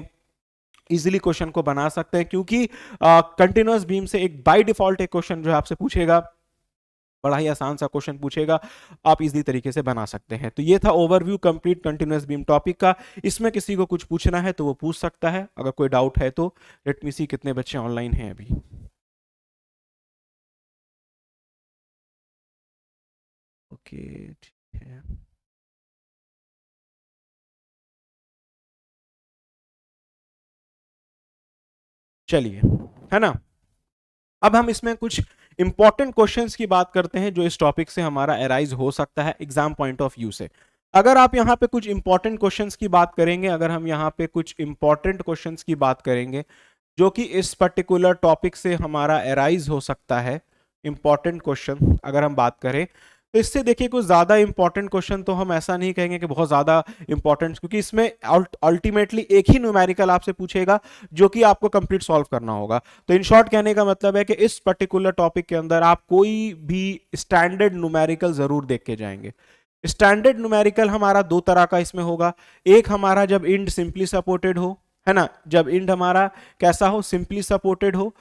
इजीली क्वेश्चन को बना सकते हैं, क्योंकि कंटिन्यूअस बीम से एक बाय डिफॉल्ट एक क्वेश्चन जो है आपसे पूछेगा, बड़ा ही आसान सा क्वेश्चन पूछेगा, आप इजी तरीके से बना सकते हैं। तो ये था overview complete continuous beam topic का। इसमें किसी को कुछ पूछना है तो वो पूछ सकता है, अगर कोई डाउट है तो। लेट मी सी कितने बच्चे ऑनलाइन हैं अभी। ओके ठीक है, चलिए, है ना। अब हम इसमें कुछ इंपॉर्टेंट क्वेश्चंस की बात करते हैं जो इस टॉपिक से हमारा एराइज हो सकता है एग्जाम पॉइंट ऑफ व्यू से। अगर आप यहाँ पे कुछ इंपॉर्टेंट क्वेश्चंस की बात करेंगे, अगर हम यहाँ पे कुछ इंपॉर्टेंट क्वेश्चंस की बात करेंगे जो कि इस पर्टिकुलर टॉपिक से हमारा एराइज हो सकता है, इंपॉर्टेंट क्वेश्चन अगर हम बात करें, तो इससे देखिए कुछ ज्यादा इंपॉर्टेंट क्वेश्चन तो हम ऐसा नहीं कहेंगे कि बहुत ज्यादा इंपॉर्टेंट, क्योंकि इसमें अल्टीमेटली एक ही न्यूमेरिकल आपसे पूछेगा जो कि आपको कंप्लीट सॉल्व करना होगा। तो इन शॉर्ट कहने का मतलब है कि इस पर्टिकुलर टॉपिक के अंदर आप कोई भी स्टैंडर्ड न्यूमेरिकल जरूर देख के जाएंगे। स्टैंडर्ड न्यूमेरिकल हमारा दो तरह का इसमें होगा। एक हमारा जब इंड सिंपली सपोर्टेड हो, है ना, जब इंड हमारा कैसा हो, सिंपली सपोर्टेड हो,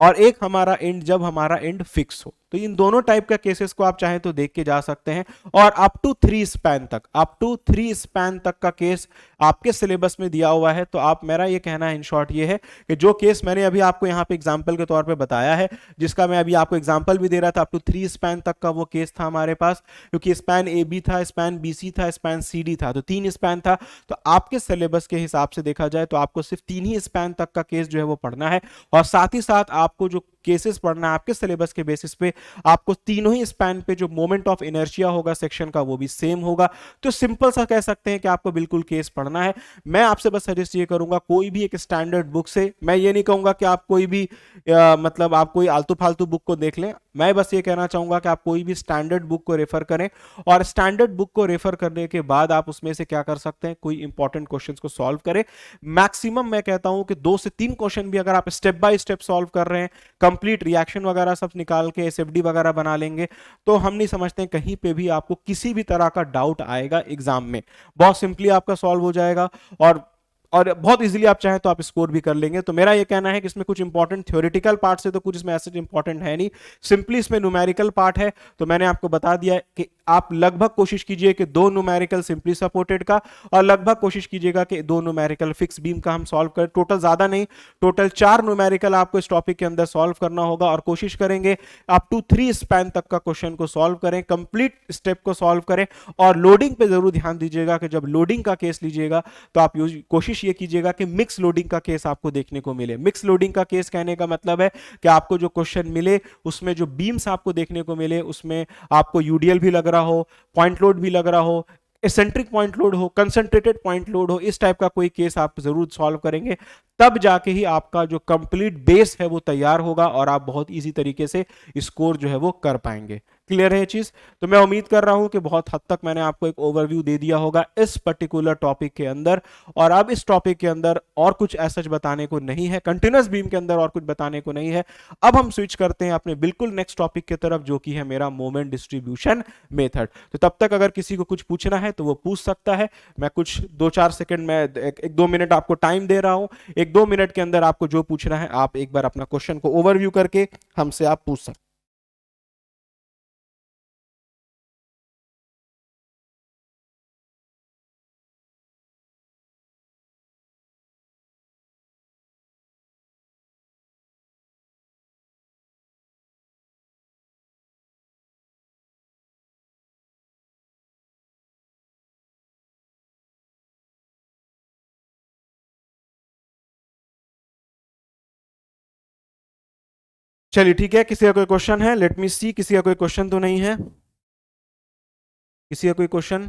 और एक हमारा एंड जब हमारा एंड फिक्स हो। तो इन दोनों टाइप का केसेस को आप चाहें तो देख के जा सकते हैं। और अप टू 3 स्पैन तक, अप टू 3 स्पैन तक का केस आपके सिलेबस में दिया हुआ है। तो आप, मेरा ये कहना है इन शॉर्ट ये है कि जो केस मैंने अभी आपको यहाँ पे एग्जांपल के तौर पे बताया है, जिसका मैं अभी आपको एग्जांपल भी दे रहा था, अप टू 3 स्पैन तक का वो केस था हमारे पास, क्योंकि स्पैन ए बी था, स्पैन बी सी था, स्पैन सी डी था, तो 3 स्पैन था। तो आपके सिलेबस के हिसाब से देखा जाए तो आपको सिर्फ 3 ही स्पैन तक का केस जो है वो पढ़ना है। और साथ ही साथ आपको जो केसेस पढ़ना है आपके सिलेबस के बेसिस पे, आपको तीनों ही स्पैन पे जो मोमेंट ऑफ इनर्शिया होगा सेक्शन का वो भी सेम होगा। तो सिंपल सा कह सकते हैं कि आपको बिल्कुल केस पढ़ना है। मैं आपसे बस सजेस्ट ये करूंगा, कोई भी एक स्टैंडर्ड बुक से, मैं ये नहीं कहूंगा कि आप कोई भी मतलब आप कोई आलतू फालतू बुक को देख लें, मैं बस ये कहना चाहूंगा कि आप कोई भी स्टैंडर्ड बुक को रेफर करें। और स्टैंडर्ड बुक को रेफर करने के बाद आप उसमें से क्या कर सकते हैं, कोई इंपॉर्टेंट क्वेश्चंस को सॉल्व करें। मैक्सिमम मैं कहता हूं कि 2 से 3 क्वेश्चन भी अगर आप स्टेप बाय स्टेप सॉल्व कर रहे हैं, कंप्लीट रिएक्शन वगैरह सब निकाल के एसएफडी वगैरह बना लेंगे, तो हम नहीं समझते हैं कहीं पे भी आपको किसी भी तरह का डाउट आएगा एग्जाम में, बहुत सिंपली आपका सॉल्व हो जाएगा। और बहुत इजीली आप चाहें तो आप स्कोर भी कर लेंगे। तो मेरा ये कहना है कि इसमें कुछ इंपॉर्टेंट थ्योरेटिकल पार्ट से तो कुछ इसमें ऐसे इंपॉर्टेंट है नहीं, सिंपली इसमें न्यूमेरिकल पार्ट है। तो मैंने आपको बता दिया है कि आप लगभग कोशिश कीजिए कि 2 न्यूमेरिकल सिंपली सपोर्टेड का, और लगभग कोशिश कीजिएगा कि 2 न्यूमेरिकल फिक्स बीम का हम सॉल्व करें। टोटल ज्यादा नहीं, टोटल 4 न्यूमेरिकल आपको इस टॉपिक के अंदर सॉल्व करना होगा, और कोशिश करेंगे अप टू 3 स्पैन तक का क्वेश्चन को सॉल्व करें, कंप्लीट स्टेप को सॉल्व करें। और लोडिंग पे जरूर ध्यान दीजिएगा कि जब लोडिंग का केस लीजिएगा तो आप कोशिश ये कीजिएगा कि मिक्स लोडिंग का केस आपको देखने को मिले। मिक्स लोडिंग का केस कहने का मतलब है कि आपको जो क्वेश्चन मिले उसमें जो बीम्स आपको देखने को मिले, उसमें आपको यूडीएल भी लग रहा हो, पॉइंट लोड भी लग रहा हो, एसेंट्रिक पॉइंट लोड हो, कंसंट्रेटेड पॉइंट लोड हो, इस टाइप का कोई केस आप जरूर सॉल्व करेंगे। तब जाके ही आपका जो कंप्लीट बेस है वो तैयार होगा और आप बहुत इजी तरीके से स्कोर जो है वो कर पाएंगे। क्लियर है ये चीज? तो मैं उम्मीद कर रहा हूं कि बहुत हद तक मैंने आपको एक ओवरव्यू दे दिया होगा इस पर्टिकुलर टॉपिक के अंदर। और अब इस टॉपिक के अंदर और कुछ ऐसा बताने को नहीं है, कंटिन्यूअस बीम के अंदर और कुछ बताने को नहीं है। अब हम स्विच करते हैं अपने बिल्कुल नेक्स्ट टॉपिक की तरफ, जो कि है मेरा मोमेंट डिस्ट्रीब्यूशन मेथड। तो तब तक अगर किसी को कुछ पूछना है तो वो पूछ सकता है। मैं कुछ 2-4 सेकंड में, 1-2 मिनट आपको टाइम दे रहा हूं। 1-2 मिनट के अंदर आपको जो पूछना है आप एक बार अपना क्वेश्चन को ओवरव्यू करके हमसे आप पूछ सकते। चलिए ठीक है, किसी का कोई क्वेश्चन है? लेट मी सी, किसी का कोई क्वेश्चन तो नहीं है? किसी का कोई क्वेश्चन?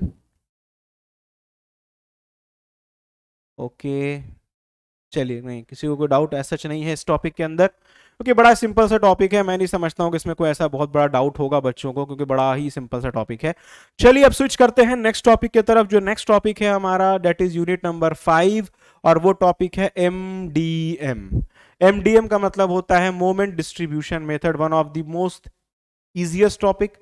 ओके, चलिए, नहीं किसी को कोई डाउट ऐसा नहीं है इस टॉपिक के अंदर, क्योंकि बड़ा सिंपल सा टॉपिक है। मैं नहीं समझता हूँ कि इसमें कोई ऐसा बहुत बड़ा डाउट होगा बच्चों को, क्योंकि बड़ा ही सिंपल सा टॉपिक है। चलिए अब स्विच करते हैं नेक्स्ट टॉपिक की तरफ। जो नेक्स्ट टॉपिक है हमारा दैट इज यूनिट नंबर 5, और वो टॉपिक है एमडीएम। एमडीएम का मतलब होता है moment distribution method, one of the most easiest topic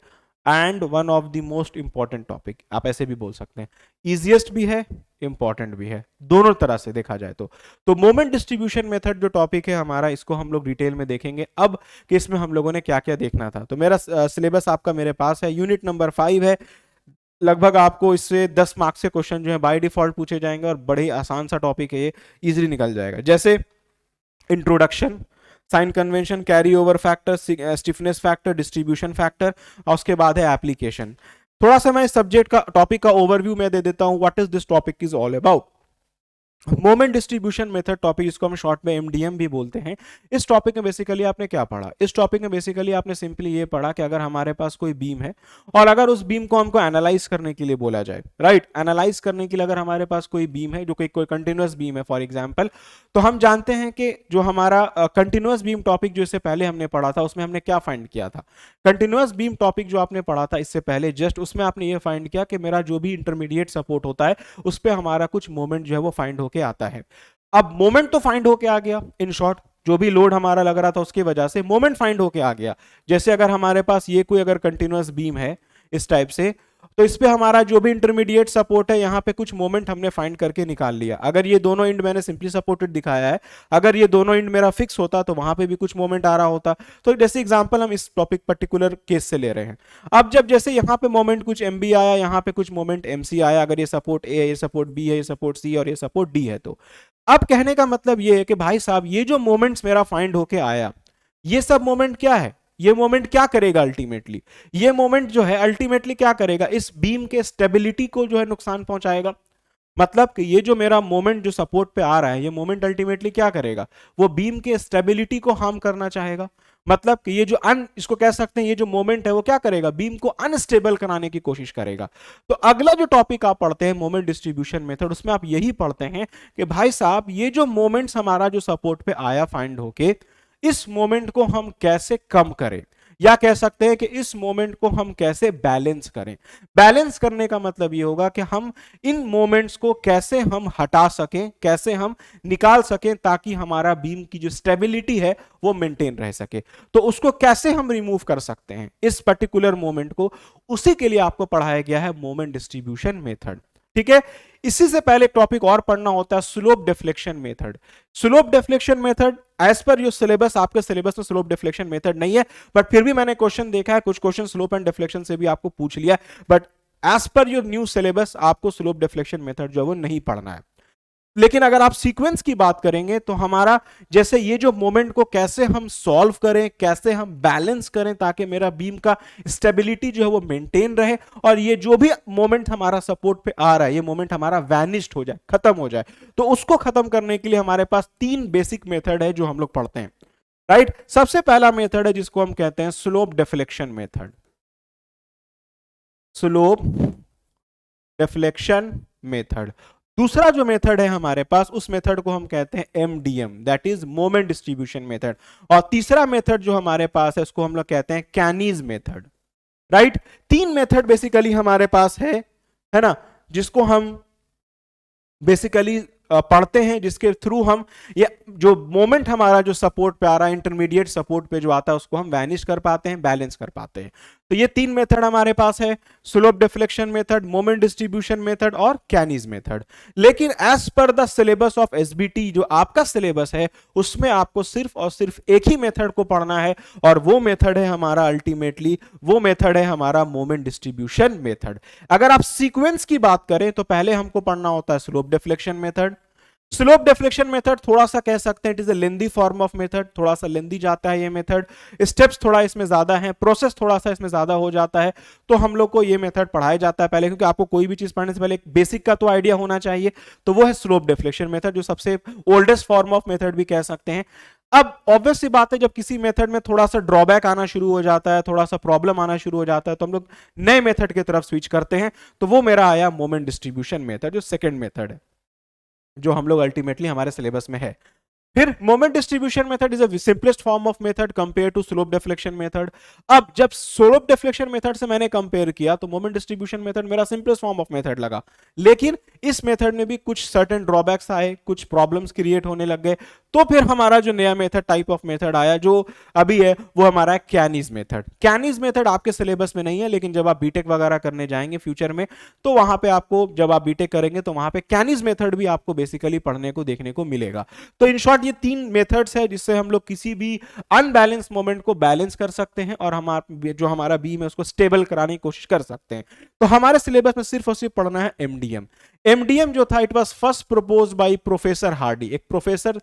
and one of the most important topic, आप ऐसे भी बोल सकते हैं। इजिएस्ट भी है, इंपॉर्टेंट भी है, दोनों तरह से देखा जाए तो मोमेंट डिस्ट्रीब्यूशन मेथड जो टॉपिक है हमारा, इसको हम लोग डिटेल में देखेंगे अब कि इसमें हम लोगों ने क्या क्या देखना था। तो मेरा सिलेबस आपका मेरे पास है, यूनिट नंबर 5 है। लगभग आपको इससे 10 मार्क्स के क्वेश्चन जो है बाय डिफॉल्ट पूछे जाएंगे, और बड़े आसान सा टॉपिक है ये, इजीली निकल जाएगा। जैसे introduction, sign convention, carry over factor, stiffness factor, distribution factor, और उसके बाद है एप्लीकेशन। थोड़ा सा मैं इस सब्जेक्ट का टॉपिक का ओवरव्यू मैं दे देता हूं, what is this topic is all about. Moment distribution method topic, जिसको हम शॉर्ट में एमडीएम भी बोलते हैं, इस टॉपिक में बेसिकली आपने क्या पढ़ा? इस टॉपिक में बेसिकली आपने सिंपली ये पढ़ा कि अगर हमारे पास कोई बीम है और अगर उस बीम को हमको एनालाइज करने के लिए बोला जाए, राइट, एनालाइज करने के लिए अगर हमारे पास कोई बीम है जो कोई कंटिन्यूअस बीम है फॉर एग्जांपल, तो हम जानते हैं कि जो हमारा कंटिन्यूअस बीम टॉपिक जो इससे पहले हमने पढ़ा था उसमें हमने क्या फाइंड किया था? कंटिन्यूअस बीम टॉपिक जो आपने पढ़ा था इससे पहले जस्ट, उसमें आपने ये फाइंड किया कि मेरा जो भी इंटरमीडिएट सपोर्ट होता है उस पर हमारा कुछ मोमेंट जो है वो फाइंड होके आता है। अब मोमेंट तो फाइंड होके आ गया, इन शॉर्ट जो भी लोड हमारा लग रहा था उसकी वजह से मोमेंट फाइंड होके आ गया। जैसे अगर हमारे पास ये कोई अगर कंटिन्यूअस बीम है इस टाइप से, तो इस पे हमारा जो भी इंटरमीडिएट सपोर्ट है यहाँ पे कुछ मोमेंट हमने फाइंड करके निकाल लिया। अगर ये दोनों एंड मैंने सिंपली सपोर्टेड दिखाया है, अगर ये दोनों एंड मेरा फिक्स होता तो वहां पे भी कुछ मोमेंट आ रहा होता। तो जैसे एग्जांपल हम इस टॉपिक पर्टिकुलर केस से ले रहे हैं। अब जब जैसे यहाँ पे मोमेंट कुछ एम बी आया, यहाँ पे कुछ मोमेंट एम सी आया, अगर ये सपोर्ट ए है, ये सपोर्ट बी है, ये सपोर्ट सी और ये सपोर्ट डी है, तो अब कहने का मतलब ये है कि भाई साहब ये जो मोमेंट्स मेरा फाइंड होके आया, ये सब मोमेंट क्या है? ये मोमेंट क्या करेगा अल्टीमेटली? ये मोमेंट जो है अल्टीमेटली क्या करेगा? इस बीम के स्टेबिलिटी को जो है नुकसान पहुंचाएगा। मतलब कि ये जो मेरा मोमेंट जो सपोर्ट पे आ रहा है, ये मोमेंट अल्टीमेटली क्या करेगा? वो बीम के स्टेबिलिटी को हार्म करना चाहेगा। मतलब कि ये जो इसको कह सकते हैं, ये जो मोमेंट है वो क्या करेगा? बीम को अनस्टेबल कराने की कोशिश करेगा। तो अगला जो टॉपिक आप पढ़ते हैं मोमेंट डिस्ट्रीब्यूशन मेथड, उसमें आप यही पढ़ते हैं कि भाई साहब ये जो मोमेंट्स हमारा जो सपोर्ट पे आया फाइंड होके, इस मोमेंट को हम कैसे कम करें, या कह सकते हैं कि इस मोमेंट को हम कैसे बैलेंस करें। बैलेंस करने का मतलब ये होगा कि हम इन मोमेंट्स को कैसे हम हटा सकें, कैसे हम निकाल सकें, ताकि हमारा बीम की जो स्टेबिलिटी है वो मेंटेन रह सके। तो उसको कैसे हम रिमूव कर सकते हैं इस पर्टिकुलर मोमेंट को, उसी के लिए आपको पढ़ाया गया है मोमेंट डिस्ट्रीब्यूशन मेथड। ठीक है, इसी से पहले टॉपिक और पढ़ना होता है slope deflection method. Slope deflection method as per your syllabus, आपके सिलेबस में स्लोप डिफ्लेक्शन मेथड नहीं है, बट फिर भी मैंने क्वेश्चन देखा है, कुछ क्वेश्चन स्लोप एंड डिफ्लेक्शन से भी आपको पूछ लिया, but as per your new syllabus आपको स्लोप डिफ्लेक्शन मेथड जो है वो नहीं पढ़ना है। लेकिन अगर आप सीक्वेंस की बात करेंगे तो हमारा जैसे ये जो मोमेंट को कैसे हम सॉल्व करें, कैसे हम बैलेंस करें ताकि मेरा बीम का स्टेबिलिटी जो है वो मेंटेन रहे, और ये जो भी मोमेंट हमारा सपोर्ट पे आ रहा है ये मोमेंट हमारा वैनिश्ड हो जाए, खत्म हो जाए, तो उसको खत्म करने के लिए हमारे पास 3 बेसिक मेथड है जो हम लोग पढ़ते हैं। राइट, सबसे पहला मेथड है जिसको हम कहते हैं slope deflection method. Slope deflection method. दूसरा जो मेथड है हमारे पास, उस मेथड को हम कहते हैं MDM, that is moment distribution method. और तीसरा मेथड जो हमारे पास है उसको हम लोग कहते हैं कैनीज मेथड। राइट, 3 मेथड बेसिकली हमारे पास है ना, जिसको हम बेसिकली पढ़ते हैं, जिसके थ्रू हम ये जो मोमेंट हमारा जो सपोर्ट पे आ रहा है, इंटरमीडिएट सपोर्ट पे जो आता है, उसको हम वैनिश कर पाते हैं, बैलेंस कर पाते हैं। तो ये 3 मेथड हमारे पास है, slope deflection method, moment distribution method और कैनीज मेथड। लेकिन as per the syllabus of SBT, जो आपका सिलेबस है उसमें आपको सिर्फ और सिर्फ एक ही मेथड को पढ़ना है, और वो मेथड है हमारा अल्टीमेटली वो मेथड है हमारा मोमेंट डिस्ट्रीब्यूशन मेथड। अगर आप सीक्वेंस की बात करें तो पहले हमको पढ़ना होता है slope deflection method. Slope deflection method थोड़ा सा कह सकते हैं it is a lengthy form of method, थोड़ा सा लेंदी जाता है ये मेथड, स्टेप्स थोड़ा इसमें ज्यादा है, प्रोसेस थोड़ा सा इसमें ज्यादा हो जाता है, तो हम लोग को ये मेथड पढ़ाया जाता है पहले, क्योंकि आपको कोई भी चीज पढ़ने से पहले एक बेसिक का तो आइडिया होना चाहिए। तो वो है स्लोप डिफ्लेक्शन मेथड, जो सबसे ओल्डेस्ट फॉर्म ऑफ मेथड भी कह सकते हैं। अब ऑब्वियस सी बात है, जब किसी मेथड में थोड़ा सा ड्रॉबैक आना शुरू हो जाता है, थोड़ा सा प्रॉब्लम आना शुरू हो जाता है, तो हम लोग नए मेथड की तरफ स्विच करते हैं। तो वो मेरा आया मोमेंट डिस्ट्रीब्यूशन मेथड, जो सेकेंड मेथड है। जो हम लोग अल्टीमेटली हमारे सिलेबस में है। फिर moment distribution method is a simplest form of method compare to slope deflection method. अब जब स्लोप डिफ्लेक्शन मेथड से मैंने कंपेयर किया तो मोमेंट डिस्ट्रीब्यूशन मेथड मेरा सिंपलेस्ट फॉर्म ऑफ मेथड लगा, लेकिन इस मेथड में भी कुछ सर्टेन ड्रॉबैक्स आए, कुछ प्रॉब्लम्स क्रिएट होने लग गए। तो फिर हमारा जो नया मेथड टाइप ऑफ मेथड आया जो अभी है वो हमारा है कैनीज मेथड। कैनीज मेथड आपके सिलेबस में नहीं है, लेकिन जब आप बीटेक वगैरह करने जाएंगे फ्यूचर में तो वहां पे आपको, जब आप बीटेक करेंगे तो वहां पे कैनीज मेथड भी आपको बेसिकली पढ़ने को देखने को मिलेगा। तो इन शॉर्ट ये 3 मेथड्स है जिससे हम लोग किसी भी अनबैलेंस मोमेंट को बैलेंस कर सकते हैं और जो हमारा बीम है उसको स्टेबल कराने की कोशिश कर सकते हैं। तो हमारे सिलेबस में सिर्फ और सिर्फ पढ़ना है एमडीएम। एमडीएम जो था it was first propose by professor Hardy. एक प्रोफेसर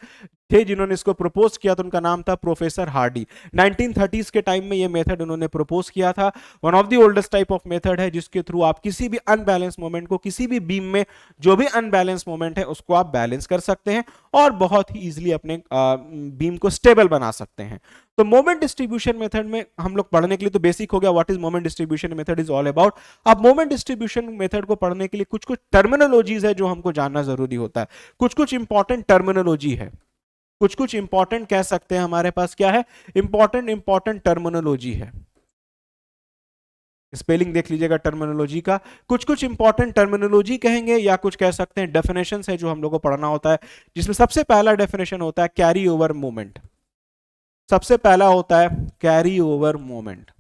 थे जिन्होंने इसको प्रपोज किया, तो उनका नाम था प्रोफेसर हार्डी। 1930s के टाइम में ये मेथड उन्होंने प्रपोज किया था। One of the oldest type of method है जिसके थ्रू आप किसी भी अनबैलेंस मोमेंट को, किसी भी बीम में जो भी अनबैलेंस मोमेंट है उसको आप बैलेंस कर सकते हैं और बहुत ही इजीली अपने बीम को स्टेबल बना सकते हैं। तो मोमेंट डिस्ट्रीब्यूशन मेथड में हम लोग पढ़ने के लिए तो बेसिक हो गया what is moment distribution method is all about. अब मोमेंट डिस्ट्रीब्यूशन मेथड को पढ़ने के लिए कुछ कुछ टर्मिनोलॉजीज है जो हमको जानना जरूरी होता है। कुछ कुछ इंपॉर्टेंट टर्मिनोलॉजी है, कुछ कुछ इंपॉर्टेंट कह सकते हैं हमारे पास क्या है, इंपॉर्टेंट टर्मिनोलॉजी है। स्पेलिंग देख लीजिएगा टर्मिनोलॉजी का। कुछ कुछ इंपॉर्टेंट टर्मिनोलॉजी कहेंगे या कुछ कह सकते हैं डेफिनेशंस है जो हम लोग को पढ़ना होता है, जिसमें सबसे पहला डेफिनेशन होता है कैरी ओवर मोमेंट। सबसे पहला होता है carry over moment.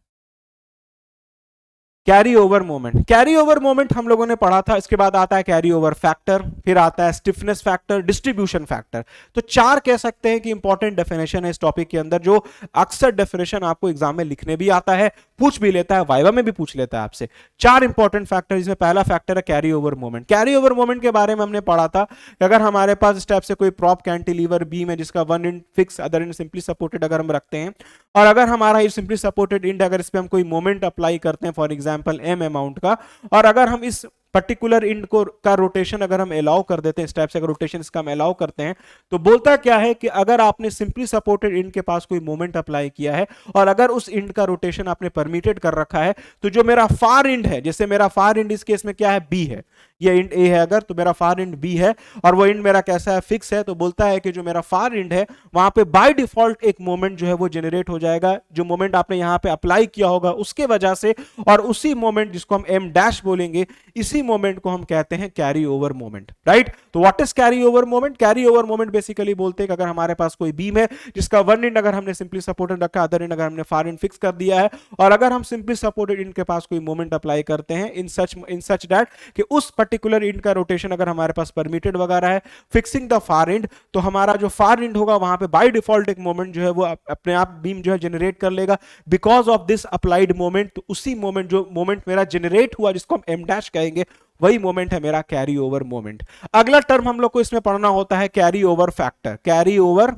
Carry over moment, carry over moment हम लोगों ने पढ़ा था। इसके बाद आता है कैरी ओवर फैक्टर, फिर आता है स्टिफनेस फैक्टर, डिस्ट्रीब्यूशन फैक्टर। तो 4 कह सकते हैं कि इंपॉर्टेंट डेफिनेशन है इस टॉपिक के अंदर, जो अक्सर डेफिनेशन आपको एग्जाम में लिखने भी आता है, पूछ भी लेता है, वाइवा में भी पूछ लेता है आपसे। 4 इंपॉर्टेंट फैक्टर, इसमें पहला फैक्टर है carry over moment. Carry over moment के बारे में हमने पढ़ा था कि अगर हमारे पास इस टाइप से कोई प्रॉप कैंटिलीवर बीम है जिसका one and fix other and simply supported अगर हम रखते हैं, और अगर हमारा ये सिंपली सपोर्टेड एंड अगर इस पे हम कोई मोमेंट अप्लाई करते हैं फॉर एग्जांपल m अमाउंट का, और अगर हम इस पर्टिकुलर इंड को का रोटेशन अगर हम अलाउ कर देते हैं, इस टाइप से अगर रोटेशन इसका हम अलाउ करते हैं, तो बोलता क्या है कि अगर आपने सिंपली सपोर्टेड इंड के पास कोई मोमेंट अप्लाई किया है और अगर उस इंड का रोटेशन आपने परमिटेड कर रखा है, तो जो मेरा फार इंड है, जैसे मेरा फार इंड इस केस में क्या है, बी है, ये इंड ए है अगर, तो मेरा फार इंड बी है और वो इंड मेरा कैसा है, फिक्स है, तो बोलता है कि जो मेरा फार इंड है वहां पे बाय डिफॉल्ट एक मोमेंट जो है वो जनरेट हो जाएगा, जो मोमेंट आपने यहां पे अप्लाई किया होगा उसके वजह से, और उसी मोमेंट जिसको हम एम डैश बोलेंगे, इसी मोमेंट को हम कहते हैं कैरी ओवर मोमेंट, राइट। तो what is carry over moment? Carry over moment basically बोलते हैं कि अगर हमारे पास कोई बीम है जिसका वन इंड अगर हमने सिंपली सपोर्टेड रखा, अदर इंड अगर हमने फार इंड फिक्स कर दिया है, और अगर हम सिंपली सपोर्टेड इंड के पास कोई मोमेंट अप्लाई करते हैं इन सच दैट कि उस पर्टिकुलर इंड का रोटेशन अगर हमारे पास परमिटेड वगैरह है, फिक्सिंग द फार इंड, तो हमारा जो फार इंड होगा वहां पे बाय डिफॉल्ट एक मोमेंट जो है वो अपने आप बीम जो है जनरेट कर लेगा because of this applied moment. तो उसी मोमेंट, जो मोमेंट मेरा जनरेट हुआ जिसको हम एम डैश कहेंगे, वही मोमेंट है मेरा कैरी ओवर मोमेंट। अगला टर्म हम लोग को इसमें पढ़ना होता है carry over factor. Carry over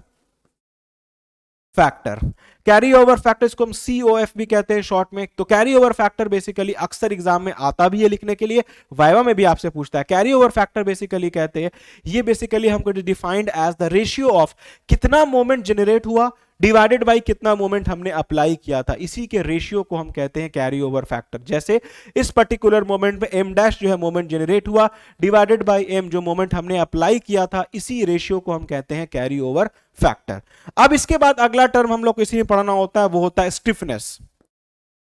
factor, carry over factor इसको हम COF भी कहते हैं शॉर्ट में। तो कैरी ओवर फैक्टर बेसिकली अक्सर एग्जाम में आता भी है लिखने के लिए, वाइवा में भी आपसे पूछता है। कैरी ओवर फैक्टर बेसिकली कहते हैं, ये बेसिकली हमको defined as the ratio of कितना मोमेंट जनरेट हुआ डिवाइडेड बाय कितना मोमेंट हमने अप्लाई किया था, इसी के रेशियो को हम कहते हैं कैरी ओवर फैक्टर। जैसे इस पर्टिकुलर मोमेंट पे एम डैश जो है मोमेंट जनरेट हुआ डिवाइडेड बाय एम जो मोमेंट हमने अप्लाई किया था, इसी रेशियो को हम कहते हैं कैरी ओवर फैक्टर। अब इसके बाद अगला टर्म हम लोग को इसी में पढ़ना होता है, वो होता है स्टिफनेस।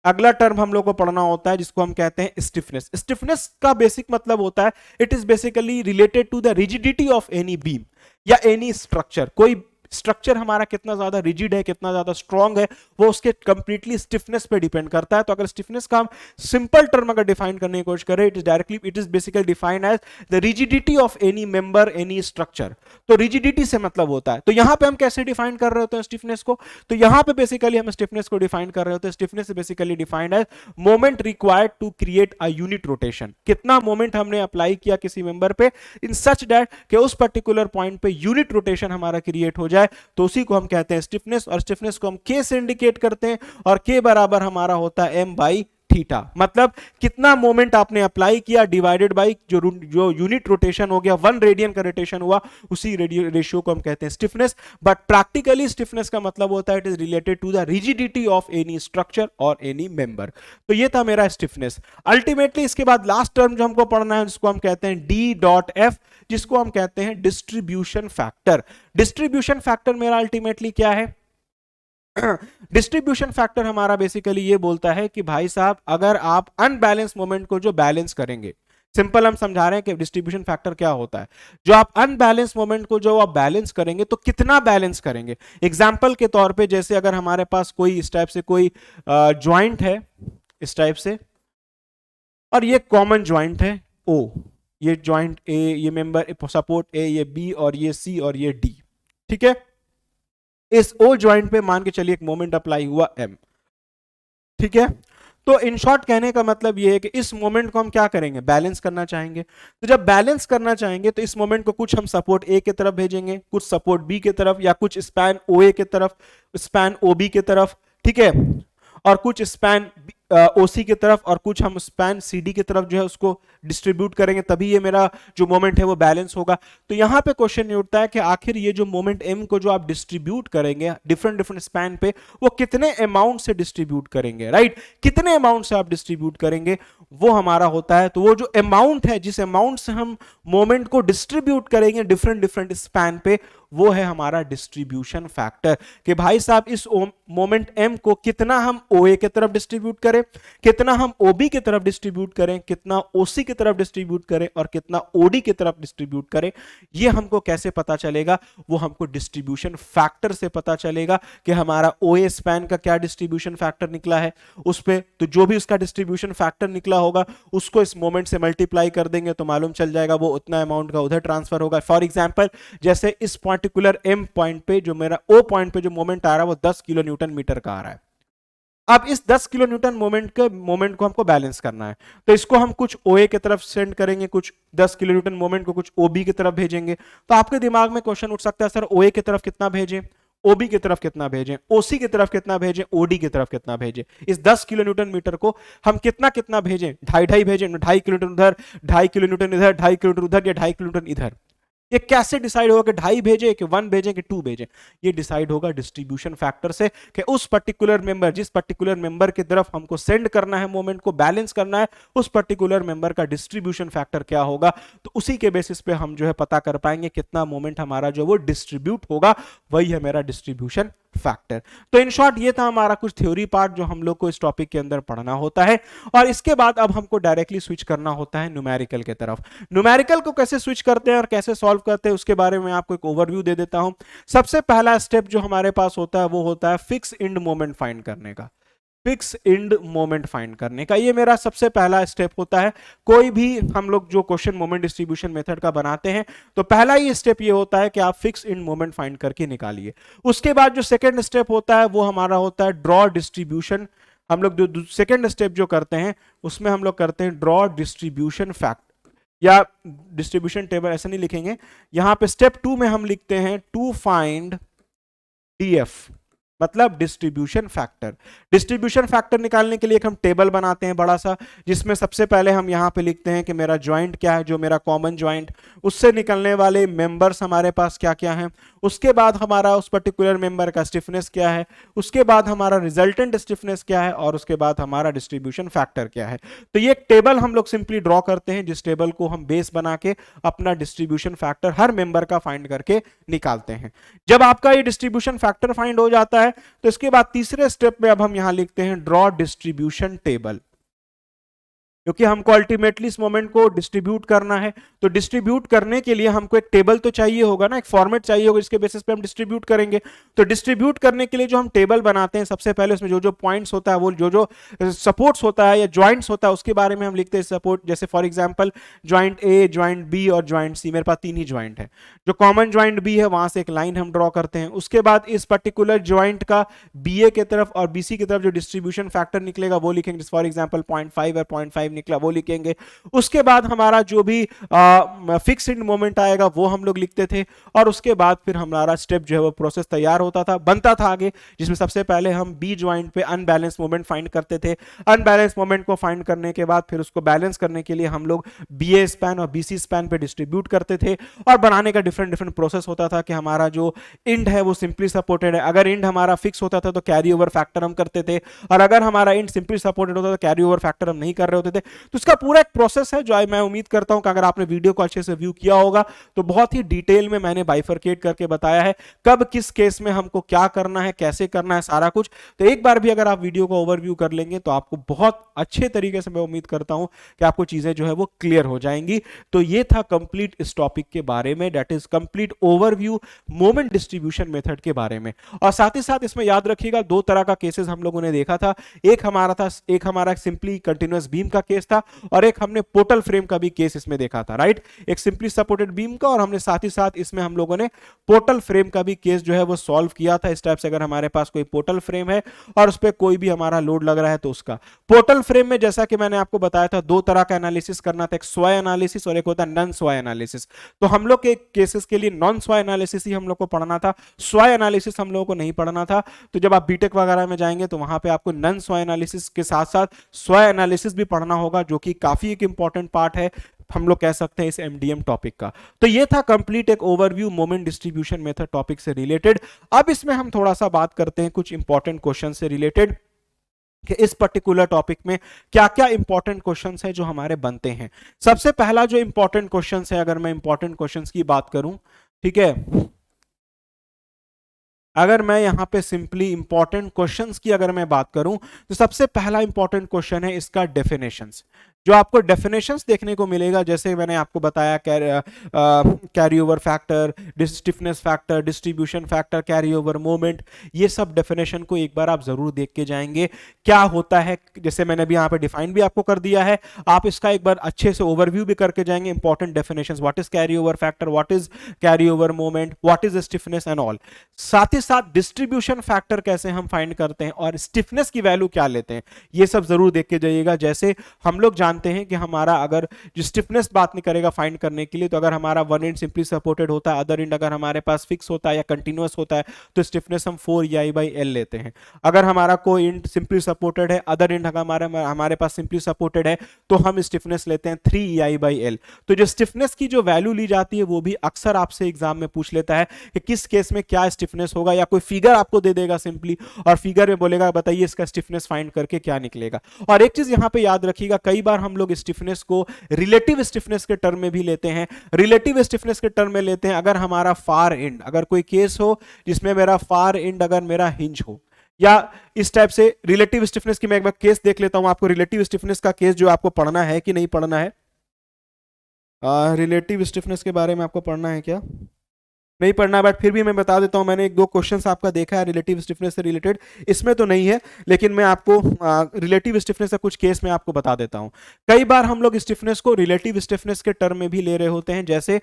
अगला टर्म हम लोग को पढ़ना होता है जिसको हम कहते हैं स्टिफनेस। स्टिफनेस का बेसिक मतलब होता है it is basically related to the rigidity of any beam या एनी स्ट्रक्चर। कोई स्ट्रक्चर हमारा कितना ज्यादा रिजिड है, कितना ज्यादा स्ट्रॉन्ग है, वो उसके कंप्लीटली स्टिफनेस पे डिपेंड करता है। तो अगर स्टिफनेस का हम सिंपल टर्म अगर डिफाइन करने की कोशिश करें, it is basically defined as the rigidity of any member any structure. तो रिजिडिटी से मतलब होता है, तो यहां पे हम कैसे डिफाइन कर रहे होते हैं स्टिफनेस को, तो यहां पे बेसिकली हम स्टिफनेस को डिफाइन कर रहे होते हैं। Stiffness basically defined as moment required to create a unit rotation. कितना मोमेंट हमने अप्लाई किया किसी मेंबर पे इन सच दैट कि उस पर्टिकुलर पॉइंट पे यूनिट रोटेशन हमारा क्रिएट हो जाए, तो उसी को हम कहते हैं स्टिफनेस। और स्टिफनेस को हम K से इंडिकेट करते हैं, और K बराबर हमारा होता है M/θ। थीटा, मतलब कितना मोमेंट आपने अप्लाई किया डिवाइडेड बाय जो यूनिट रोटेशन हो गया, 1 रेडियन का रोटेशन हुआ, उसी रेशियो को हम कहते हैं स्टिफनेस। बट प्रैक्टिकली स्टिफनेस का मतलब होता है it is related to the rigidity of any structure और एनी मेंबर। तो ये था मेरा स्टिफनेस। अल्टीमेटली इसके बाद लास्ट टर्म जो हमको पढ़ना है जिसको हम कहते हैं डी डॉट एफ, जिसको हम कहते हैं डिस्ट्रीब्यूशन फैक्टर। डिस्ट्रीब्यूशन फैक्टर मेरा अल्टीमेटली क्या है? डिस्ट्रीब्यूशन फैक्टर हमारा बेसिकली ये बोलता है कि भाई साहब अगर आप अनबैलेंस मोमेंट को जो बैलेंस करेंगे, सिंपल हम समझा रहे हैं कि डिस्ट्रीब्यूशन फैक्टर क्या होता है, जो आप अनबैलेंस मोमेंट को जो आप बैलेंस करेंगे तो कितना बैलेंस करेंगे। एग्जांपल के तौर पे जैसे अगर हमारे पास कोई इस टाइप से कोई ज्वाइंट है इस टाइप से, और ये कॉमन ज्वाइंट है ओ, ये ज्वाइंट ए, ये मेंबर सपोर्ट ए, ये बी और ये सी और ये डी, ठीक है। इस ओ ज्वाइंट पे मान के चलिए एक मोमेंट अप्लाई हुआ एम, ठीक है। तो इन शॉर्ट कहने का मतलब ये है कि इस मोमेंट को हम क्या करेंगे? बैलेंस करना चाहेंगे। तो जब बैलेंस करना चाहेंगे तो इस मोमेंट को कुछ हम सपोर्ट ए की तरफ भेजेंगे, कुछ सपोर्ट बी की तरफ, या कुछ स्पैन ओ ए की तरफ, स्पैन ओ बी की तरफ, ठीक है, और कुछ स्पैन ओसी की तरफ, और कुछ हम स्पैन सीडी की तरफ जो है उसको डिस्ट्रीब्यूट करेंगे, तभी ये मेरा जो मोमेंट है वो बैलेंस होगा। तो यहां पे क्वेश्चन ये उठता है कि आखिर ये जो मोमेंट एम को जो आप डिस्ट्रीब्यूट करेंगे डिफरेंट डिफरेंट स्पैन पे, वो कितने अमाउंट से डिस्ट्रीब्यूट करेंगे, राइट? कितने अमाउंट से आप डिस्ट्रीब्यूट करेंगे वो हमारा होता है। तो वो जो अमाउंट है, जिस अमाउंट से हम मोमेंट को डिस्ट्रीब्यूट करेंगे डिफरेंट डिफरेंट स्पैन पे, वो है हमारा डिस्ट्रीब्यूशन फैक्टर। कि भाई साहब इस मोमेंट एम को कितना हम ओ ए की तरफ डिस्ट्रीब्यूट करें, कितना हम ओबी की तरफ डिस्ट्रीब्यूट करें, कितना ओसी की तरफ डिस्ट्रीब्यूट करें, और कितना ओडी की तरफ डिस्ट्रीब्यूट करें, ये हमको कैसे पता चलेगा? वो हमको डिस्ट्रीब्यूशन फैक्टर से पता चलेगा कि हमारा ओए स्पैन का क्या डिस्ट्रीब्यूशन फैक्टर निकला है उस पे। तो जो भी उसका डिस्ट्रीब्यूशन फैक्टर निकला होगा उसको इस मोमेंट से मल्टीप्लाई कर देंगे तो मालूम चल जाएगा वो उतना अमाउंट का उधर ट्रांसफर होगा। फॉर एग्जांपल जैसे इस पर्टिकुलर एम पॉइंट पे जो मेरा ओ पॉइंट पे जो मोमेंट आ रहा है वो 10 किलो न्यूटन मीटर का आ रहा है। अब इस 10 किलो न्यूटन मोमेंट को हमको बैलेंस करना है, तो इसको हम कुछ ओए की तरफ सेंड करेंगे, कुछ 10 किलो न्यूटन मोमेंट को कुछ ओबी की तरफ भेजेंगे। तो आपके दिमाग में क्वेश्चन उठ सकता है सर ओए की तरफ कितना भेजें, ओबी की तरफ कितना भेजें, ओसी की तरफ कितना भेजें, ओडी की तरफ कितना भेजें। इस 10 किलो न्यूटन मीटर को हम कितना कितना भेजें? 2.5 भेजें, 2.5 किलो न्यूटन उधर, 2.5 किलो न्यूटन इधर, 2.5 किलो न्यूटन उधर, या 2.5 किलो न्यूटन इधर। ये कैसे डिसाइड होगा कि 2.5 भेजे कि 1 भेजें कि 2 भेजें? ये डिसाइड होगा डिस्ट्रीब्यूशन फैक्टर से कि उस पर्टिकुलर मेंबर, जिस पर्टिकुलर मेंबर की तरफ हमको सेंड करना है मोमेंट को बैलेंस करना है, उस पर्टिकुलर मेंबर का डिस्ट्रीब्यूशन फैक्टर क्या होगा। तो उसी के बेसिस पे हम जो है पता कर पाएंगे कितना मोमेंट हमारा जो वो डिस्ट्रीब्यूट होगा, वही है मेरा डिस्ट्रीब्यूशन फैक्टर। तो इन शॉर्ट ये था हमारा कुछ थ्योरी पार्ट जो हम लोग को इस टॉपिक के अंदर पढ़ना होता है। और इसके बाद अब हमको डायरेक्टली स्विच करना होता है न्यूमेरिकल की तरफ। न्यूमेरिकल को कैसे स्विच करते हैं और कैसे सॉल्व करते हैं उसके बारे में आपको एक ओवरव्यू दे देता हूं। सबसे पहला स्टेप जो हमारे पास होता है वो होता है फिक्स एंड मोमेंट फाइंड करने का। फिक्स एंड मोमेंट फाइंड करने का ये मेरा सबसे पहला स्टेप होता है। कोई भी हम लोग जो क्वेश्चन मोमेंट डिस्ट्रीब्यूशन मेथड का बनाते हैं तो पहला ही स्टेप ये होता है कि आप फिक्स एंड मोमेंट फाइंड करके निकालिए। उसके बाद जो सेकंड स्टेप होता है वो हमारा होता है ड्रॉ डिस्ट्रीब्यूशन। हम लोग जो सेकंड स्टेप जो करते हैं उसमें हम लोग करते हैं ड्रॉ डिस्ट्रीब्यूशन फैक्ट या डिस्ट्रीब्यूशन टेबल, ऐसा नहीं लिखेंगे यहां पे। स्टेप 2 में हम लिखते हैं टू फाइंड डीएफ, मतलब डिस्ट्रीब्यूशन फैक्टर। डिस्ट्रीब्यूशन फैक्टर निकालने के लिए एक हम टेबल बनाते हैं बड़ा सा, जिसमें सबसे पहले हम यहां पे लिखते हैं कि मेरा ज्वाइंट क्या है, जो मेरा कॉमन ज्वाइंट, उससे निकलने वाले मेंबर्स हमारे पास क्या क्या हैं, उसके बाद हमारा उस पर्टिकुलर मेंबर का स्टिफनेस क्या है, उसके बाद हमारा रिजल्टेंट स्टिफनेस क्या है, और उसके बाद हमारा डिस्ट्रीब्यूशन फैक्टर क्या है। तो ये एक टेबल हम लोग सिंपली ड्रॉ करते हैं, जिस टेबल को हम बेस बना के अपना डिस्ट्रीब्यूशन फैक्टर हर मेंबर का फाइंड करके निकालते हैं। जब आपका ये डिस्ट्रीब्यूशन फैक्टर फाइंड हो जाता है तो इसके बाद तीसरे स्टेप में अब हम यहां लिखते हैं ड्रॉ डिस्ट्रीब्यूशन टेबल, क्योंकि हमको अल्टीमेटली इस मोमेंट को डिस्ट्रीब्यूट करना है। तो डिस्ट्रीब्यूट करने के लिए हमको एक टेबल तो चाहिए होगा ना, एक फॉर्मेट चाहिए होगा जिसके बेसिस पे हम डिस्ट्रीब्यूट करेंगे। तो डिस्ट्रीब्यूट करने के लिए जो हम टेबल बनाते हैं सबसे पहले उसमें जो जो पॉइंट्स होता है, वो जो जो सपोर्ट्स होता है या ज्वाइंट्स होता है उसके बारे में हम लिखते हैं सपोर्ट। जैसे for example joint A, joint B और ज्वाइंट सी, मेरे पास 3 ही ज्वाइंट है। जो कॉमन ज्वाइंट बी है वहां से एक लाइन हम ड्रॉ करते हैं। उसके बाद इस पर्टिकुलर ज्वाइंट का बी ए की तरफ और बी सी की तरफ जो डिस्ट्रीब्यूशन फैक्टर निकलेगा वो लिखेंगे। फॉर एग्जाम्पल 0.5 और 0.5 निकला वो लिखेंगे। उसके बाद हमारा जो भी फिक्स इंड मोमेंट आएगा वो हम लोग लिखते थे, और उसके बाद फिर हमारा स्टेप जो है वो प्रोसेस तैयार होता था, बनता था आगे, जिसमें सबसे पहले हम बी ज्वाइंट पे अनबैलेंस मोमेंट फाइंड करते थे। अनबैलेंस मोमेंट को फाइंड करने के बाद फिर उसको बैलेंस करने के लिए हम लोग बीए स्पैन और बीसी स्पैन पे डिस्ट्रीब्यूट करते थे, और बनाने का डिफरेंट डिफरेंट प्रोसेस होता था कि हमारा जो इंड है वो सिंपली सपोर्टेड है, अगर इंड हमारा फिक्स होता था तो कैरी ओवर फैक्टर हम करते थे, और अगर हमारा इंड सिंपली सपोर्टेड होता तो कैरी ओवर फैक्टर हम नहीं कर रहे होते थे। तो इसका पूरा एक प्रोसेस है जो मैं उम्मीद करता हूं कि अगर आपने वीडियो को अच्छे से व्यू किया होगा तो बहुत ही डिटेल में मैंने बाइफरकेट करके बताया है कब किस केस में हमको क्या करना है, कैसे करना है, सारा कुछ। तो एक बार भी अगर आप वीडियो को ओवरव्यू कर लेंगे तो आपको बहुत अच्छे तरीके से, मैं उम्मीद करता हूं कि आपको चीजें जो है वो क्लियर हो जाएंगी। तो ये था कंप्लीट इस टॉपिक के बारे में, that is complete overview moment distribution method के बारे में। और साथ ही साथ इसमें याद रखिएगा दो तरह का केसेस हम लोगों ने देखा था, एक हमारा सिंपली कंटिन्यूअस बीम का केस था, और एक हमने पोर्टल फ्रेम का भी केस इसमें देखा था, राइट। एक सिंपली सपोर्टेड बीम का, और हमने साथ ही साथ इसमें हम लोगों ने पोर्टल फ्रेम का भी केस जो है वो सॉल्व किया था। इस टाइप से अगर हमारे पास कोई पोर्टल फ्रेम है और उस पर कोई भी हमारा लोड लग रहा है तो उसका पोर्टल फ्रेम में, जैसा कि मैंने आपको बताया था, दो तरह का एनालिसिस करना था, एक स्वाय एनालिसिस और एक होता है नॉन स्वाय एनालिसिस। तो हम लोग के केसेस के लिए नॉन स्वाय एनालिसिस ही हम लोग को पढ़ना था, स्वाय एनालिसिस हम लोगों को नहीं पढ़ना था। तो जब आप बीटेक वगैरह में जाएंगे तो वहां पे आपको नॉन स्वाय एनालिसिस के साथ साथ स्वाय एनालिसिस भी पढ़ना होगा, जो कि काफी एक इंपॉर्टेंट पार्ट है, हम लोग कह सकते हैं, इस एमडीएम टॉपिक का। तो ये था कंप्लीट एक overview moment distribution method topic से रिलेटेड। अब इसमें हम थोड़ा सा बात करते हैं कुछ इंपॉर्टेंट क्वेश्चन से रिलेटेड, कि इस पर्टिकुलर टॉपिक में क्या क्या इंपॉर्टेंट क्वेश्चंस हैं जो हमारे बनते हैं। सबसे पहला जो इंपॉर्टेंट क्वेश्चंस है, अगर मैं इंपॉर्टेंट क्वेश्चंस की बात करूं, ठीक है, अगर मैं यहां पे सिंपली इंपॉर्टेंट क्वेश्चंस की अगर मैं बात करूं तो सबसे पहला इंपॉर्टेंट क्वेश्चन है इसका डेफिनेशंस। जो आपको डेफिनेशंस देखने को मिलेगा, जैसे मैंने आपको बताया, carry over factor, stiffness factor, distribution factor, carry over moment, ये सब डेफिनेशन को एक बार आप जरूर देख के जाएंगे क्या होता है। जैसे मैंने अभी यहाँ पे डिफाइन भी आपको कर दिया है, आप इसका एक बार अच्छे से ओवरव्यू भी करके जाएंगे। Important definitions, what is carry over factor, what is carry over moment, what is stiffness and all. साथ ही साथ डिस्ट्रीब्यूशन फैक्टर कैसे हम फाइंड करते हैं और स्टिफनेस की वैल्यू क्या लेते हैं, ये सब जरूर देख के जाइएगा। जैसे हम लोग जानते हैं कि हमारा अगर जो स्टिफनेस बात नहीं करेगा फाइंड करने के लिए, तो अगर हमारा वन एंड सिंपली सपोर्टेड होता है, अदर एंड अगर हमारे पास फिक्स होता है या कंटिन्यूअस होता है, तो स्टिफनेस हम 4EI/L लेते हैं। अगर हमारा कोई एंड सिंपली सपोर्टेड है, अदर एंड हमारे पास सिंपली सपोर्टेड है, तो हम स्टिफनेस लेते हैं 3EI/L। तो जो स्टिफनेस की जो वैल्यू ली जाती है वो भी अक्सर आपसे एग्जाम में पूछ लेता है कि किस केस में क्या स्टिफनेस होगा, या कोई फिगर आपको दे देगा सिंपली, और फिगर में बोलेगा बताइए इसका स्टिफनेस फाइंड करके क्या निकलेगा। और एक चीज यहां पे याद रखिएगा, कई बार हम लोग स्टिफनेस को रिलेटिव स्टिफनेस के टर्म में भी लेते हैं। रिलेटिव स्टिफनेस के टर्म में लेते हैं अगर हमारा फार एंड, अगर कोई केस हो जिसमें मेरा फार एंड अगर मेरा हिंज हो, या इस टाइप से रिलेटिव स्टिफनेस की मैं एक बार केस देख लेता हूं। आपको रिलेटिव स्टिफनेस का केस जो आपको पढ़ना है कि नहीं पढ़ना है, रिलेटिव स्टिफनेस के बारे में आपको पढ़ना है क्या, नहीं पढ़ना, बट फिर भी मैं बता देता हूं। मैंने एक दो क्वेश्चंस आपका देखा है रिलेटिव स्टिफनेस से रिलेटेड, इसमें तो नहीं है, लेकिन मैं आपको रिलेटिव स्टिफनेस का कुछ केस में आपको बता देता हूं। कई बार हम लोग स्टिफनेस को रिलेटिव स्टिफनेस के टर्म में भी ले रहे होते हैं। जैसे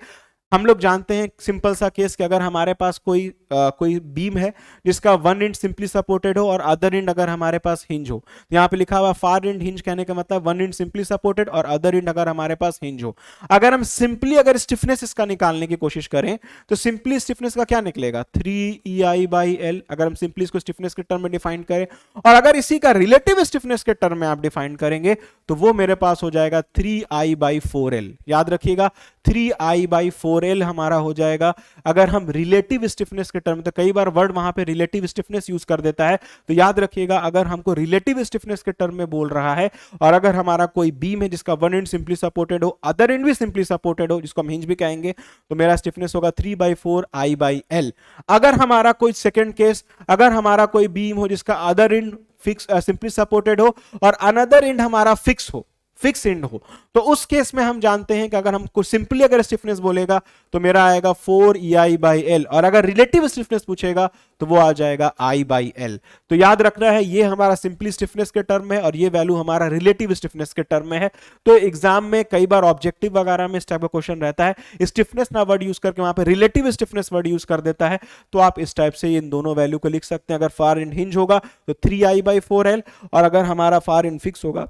हम लोग जानते हैं सिंपल सा केस कि अगर हमारे पास कोई बीम है जिसका वन एंड सिंपली सपोर्टेड हो और अदर एंड अगर हमारे पास हिंज हो, यहाँ पे लिखा हुआ फार एंड हिंज, कहने का मतलब वन एंड सिंपली सपोर्टेड और अदर एंड अगर हमारे पास हिंज हो। अगर हम सिंपली अगर स्टिफनेस इसका निकालने की कोशिश करें तो सिंपली स्टिफनेस का क्या निकलेगा, 3EI/L, अगर हम सिंपली इसको स्टिफनेस के टर्म में डिफाइन करें। और अगर इसी का रिलेटिव स्टिफनेस के टर्म में आप डिफाइन करेंगे तो वो मेरे पास हो जाएगा 3I/4L। याद रखिएगा 3I/4L हमारा हो जाएगा अगर हम रिलेटिव स्टिफनेस के टर्म, तो कई बार वर्ड वहां पे रिलेटिव स्टिफनेस यूज कर देता है, तो याद रखिएगा अगर हमको रिलेटिव स्टिफनेस के टर्म में बोल रहा है और अगर हमारा कोई बीम है जिसका वन एंड सिंपली सपोर्टेड हो, अदर एंड भी सिंपली सपोर्टेड हो, जिसको हम हिंज भी कहेंगे, तो मेरा स्टिफनेस होगा 3/4I/L। अगर हमारा कोई सेकंड केस, अगर हमारा कोई बीम हो जिसका other and fix simply supported हो और अनदर एंड हमारा फिक्स हो, फिक्स एंड हो, तो उस केस में हम जानते हैं कि अगर हमको सिंपली अगर स्टिफनेस बोलेगा तो मेरा आएगा 4EI/L, और अगर रिलेटिव स्टिफनेस पूछेगा तो वो आ जाएगा I/L। तो याद रखना है ये हमारा सिंपली स्टिफनेस के टर्म में और ये वैल्यू हमारा रिलेटिव स्टिफनेस के टर्म में है। तो एग्जाम में कई बार ऑब्जेक्टिव वगैरह में इस टाइप का क्वेश्चन रहता है, स्टिफनेस ना वर्ड यूज करके वहां पे रिलेटिव स्टिफनेस वर्ड यूज कर देता है, तो आप इस टाइप से इन दोनों वैल्यू को लिख सकते हैं। अगर फार एंड हिंज होगा तो 3I/4L, और अगर हमारा फार एंड फिक्स होगा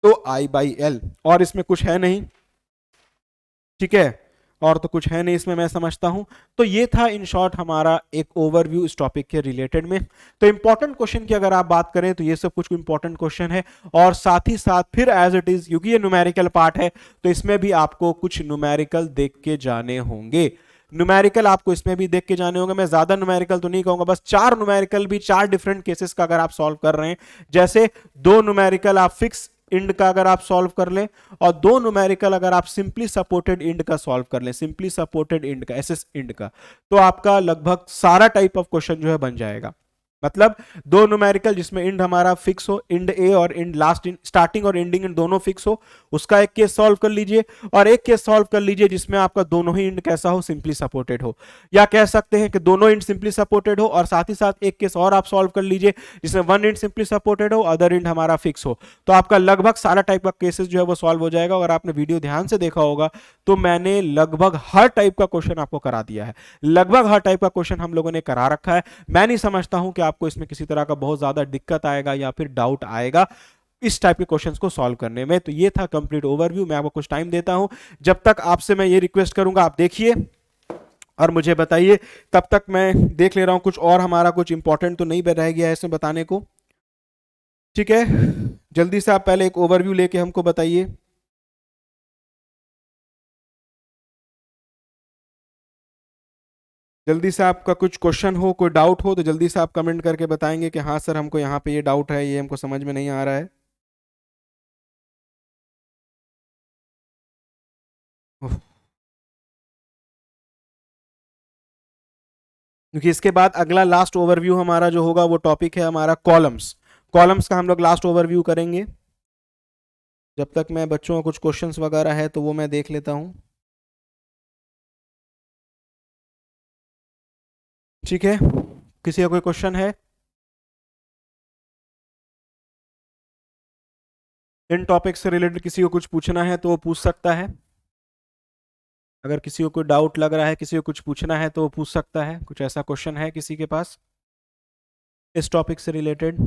तो आई बाई एल, और इसमें कुछ है नहीं, ठीक है, और तो कुछ है नहीं इसमें, मैं समझता हूं। तो ये था इन शॉर्ट हमारा एक ओवरव्यू इस टॉपिक के रिलेटेड में। तो इंपॉर्टेंट क्वेश्चन की अगर आप बात करें तो ये सब कुछ इंपॉर्टेंट क्वेश्चन है, और साथ ही साथ फिर एज इट इज, क्योंकि ये न्यूमेरिकल पार्ट है तो इसमें भी आपको कुछ न्यूमेरिकल देख के जाने होंगे। न्यूमेरिकल आपको इसमें भी देख के जाने होंगे। मैं ज्यादा न्यूमेरिकल तो नहीं कहूंगा, बस 4 न्यूमेरिकल भी 4 डिफरेंट केसेस का अगर आप सॉल्व कर रहे हैं, जैसे 2 न्यूमेरिकल आप फिक्स इंड का अगर आप सॉल्व कर लें, और 2 न्यूमेरिकल अगर आप सिंपली सपोर्टेड इंड का सॉल्व कर लें, सिंपली सपोर्टेड इंड का, एसएस इंड का, तो आपका लगभग सारा टाइप ऑफ क्वेश्चन जो है बन जाएगा। मतलब 2 न्यूमेरिकल जिसमें इंड हमारा फिक्स हो, इंड ए और इंड लास्ट, स्टार्टिंग और एंडिंग इंड दोनों फिक्स हो, उसका एक केस सॉल्व कर लीजिए, और एक केस सॉल्व कर लीजिए जिसमें आपका दोनों ही इंड कैसा हो, सिंपली सपोर्टेड हो, या कह सकते हैं कि दोनों इंड सिंपली सपोर्टेड हो, और साथ ही साथ एक केस और आप सॉल्व कर लीजिए जिसमें वन इंड सिंपली सपोर्टेड हो, अदर इंड हमारा फिक्स हो। तो आपका लगभग सारा टाइप का केसेस जो है वो सॉल्व हो जाएगा। अगर आपने वीडियो ध्यान से देखा होगा तो मैंने लगभग हर टाइप का क्वेश्चन आपको करा दिया है, लगभग हर टाइप का क्वेश्चन हम लोगों ने करा रखा है। मैं नहीं समझता हूं कि आपको इसमें किसी तरह का बहुत ज्यादा दिक्कत आएगा या फिर डाउट आएगा इस टाइप के क्वेश्चंस को सॉल्व करने में। तो ये था कंप्लीट ओवरव्यू। मैं आपको कुछ टाइम देता हूं, जब तक आपसे मैं ये रिक्वेस्ट करूंगा आप देखिए और मुझे बताइए, तब तक मैं देख ले रहा हूं कुछ और हमारा कुछ इंपॉर्टेंट तो नहीं रह गया है इसमें बताने को। ठीक है, जल्दी से आप पहले एक ओवरव्यू लेके हमको बताइए। जल्दी से आपका कुछ क्वेश्चन हो, कोई डाउट हो तो जल्दी से आप कमेंट करके बताएंगे कि हाँ सर हमको यहाँ पे ये डाउट है, ये हमको समझ में नहीं आ रहा है। उफ, क्योंकि इसके बाद अगला लास्ट ओवरव्यू हमारा जो होगा वो टॉपिक है हमारा कॉलम्स। कॉलम्स का हम लोग लास्ट ओवरव्यू करेंगे। जब तक मैं बच्चों का कुछ क्वेश्चंस वगैरह है तो वो मैं देख लेता हूँ। ठीक है, किसी का कोई क्वेश्चन है इन टॉपिक से रिलेटेड, किसी को कुछ पूछना है तो वो पूछ सकता है। अगर किसी को कोई डाउट लग रहा है, किसी को कुछ पूछना है तो वो पूछ सकता है। कुछ ऐसा क्वेश्चन है किसी के पास इस टॉपिक से रिलेटेड?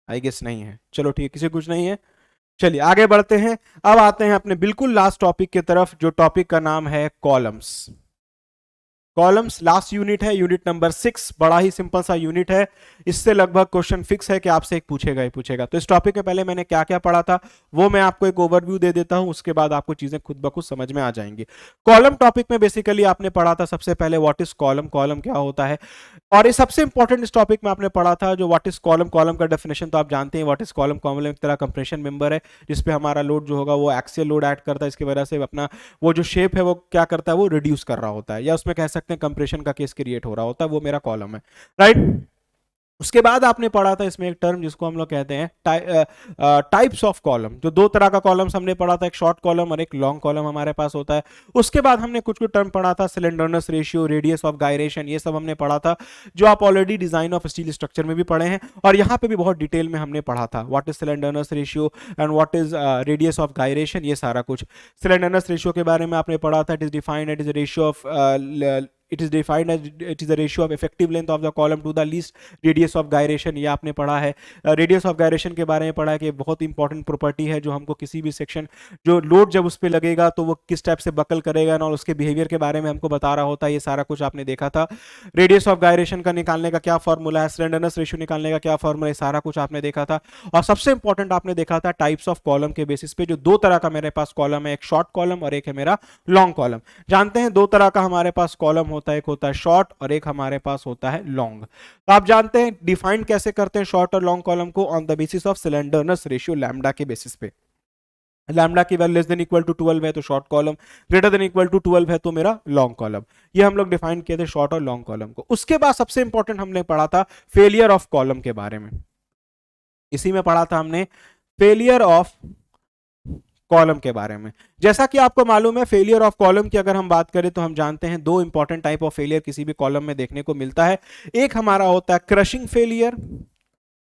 आई गेस नहीं है। चलो ठीक है, किसी को कुछ नहीं है, चलिए आगे बढ़ते हैं। अब आते हैं अपने बिल्कुल लास्ट टॉपिक की तरफ, जो टॉपिक का नाम है कॉलम्स। कॉलम्स लास्ट यूनिट है, यूनिट नंबर 6। बड़ा ही सिंपल सा यूनिट है, इससे लगभग क्वेश्चन फिक्स है कि आपसे एक पूछेगा ही पूछेगा। तो इस टॉपिक में पहले मैंने क्या क्या पढ़ा था वो मैं आपको एक ओवरव्यू दे देता हूं, उसके बाद आपको चीजें खुद ब खुद समझ में आ जाएंगी। कॉलम टॉपिक में बेसिकली आपने पढ़ा था सबसे पहले व्हाट इज कॉलम, कॉलम क्या होता है। और ये सबसे इंपॉर्टेंट इस टॉपिक में आपने पढ़ा था जो व्हाट इज कॉलम। कॉलम का डेफिनेशन तो आप जानते हैं, व्हाट इज कॉलम, कॉलम एक तरह कंप्रेशन मेंबर है जिसपे हमारा लोड जो होगा वो एक्सियल लोड ऐड करता है, इसकी वजह से अपना वो जो शेप है वो क्या करता है, वो रिड्यूस कर रहा होता है, या उसमें कह सकते हैं कंप्रेशन का केस क्रिएट हो रहा होता है, वो मेरा कॉलम है, राइट। उसके बाद आपने पढ़ा था इसमें एक टर्म जिसको हम लोग कहते हैं टाइप्स ऑफ कॉलम। जो दो तरह का कॉलम्स हमने पढ़ा था, एक शॉर्ट कॉलम और एक लॉन्ग कॉलम हमारे पास होता है। उसके बाद हमने कुछ कुछ टर्म पढ़ा था, slenderness ratio, radius of gyration, ये सब हमने पढ़ा था जो आप already design of steel structure में भी पढ़े हैं, और यहाँ पे भी बहुत डिटेल में हमने पढ़ा था what is slenderness ratio and what is radius of gyration, ये सारा कुछ। सिलेंडरनेस रेशियो के बारे में आपने पढ़ा था, it is defined at is ratio of it is defined as it is the ratio of effective length of the column to the least radius of gyration, ये आपने पढ़ा है। रेडियस ऑफ गायरेशन के बारे में पढ़ा है कि बहुत इंपॉर्टेंट प्रॉपर्टी है जो हमको किसी भी सेक्शन, जो लोड जब उस पर लगेगा तो वो किस टाइप से बकल करेगा ना, और उसके बिहेवियर के बारे में हमको बता रहा होता है, ये सारा कुछ आपने देखा था। रेडियस ऑफ गायरेशन का निकालने का क्या फॉर्मूला है, स्लेंडरनेस रेशियो निकालने का क्या फॉर्मूला है, सारा कुछ आपने देखा था। और सबसे इंपॉर्टेंट आपने देखा था टाइप्स ऑफ कॉलम के बेसिस पे, जो दो तरह का मेरे पास कॉलम है, एक शॉर्ट कॉलम और एक है मेरा लॉन्ग कॉलम। जानते हैं दो तरह का हमारे पास कॉलम होता है, एक होता है शॉर्ट और एक हमारे पास होता है लॉन्ग। तो आप जानते हैं डिफाइन कैसे करते हैं शॉर्ट और लॉन्ग कॉलम को, on the basis of slenderness ratio, lambda के बेसिस पे। लैम्डा की value less than equal to 12 है तो short column, greater than equal to 12 है तो मेरा लॉन्ग कॉलम। ये हम लोग डिफाइन किए थे शॉर्ट और लॉन्ग कॉलम को। उसके बाद सबसे इंपॉर्टेंट हमने पढ़ा था फेलियर ऑफ कॉलम के बारे में। इसी में पढ़ा था हमने फेलियर ऑफ कॉलम के बारे में। जैसा कि आपको मालूम है फेलियर ऑफ कॉलम की अगर हम बात करें तो हम जानते हैं दो इंपॉर्टेंट टाइप ऑफ फेलियर किसी भी कॉलम में देखने को मिलता है। एक हमारा होता है क्रशिंग फेलियर,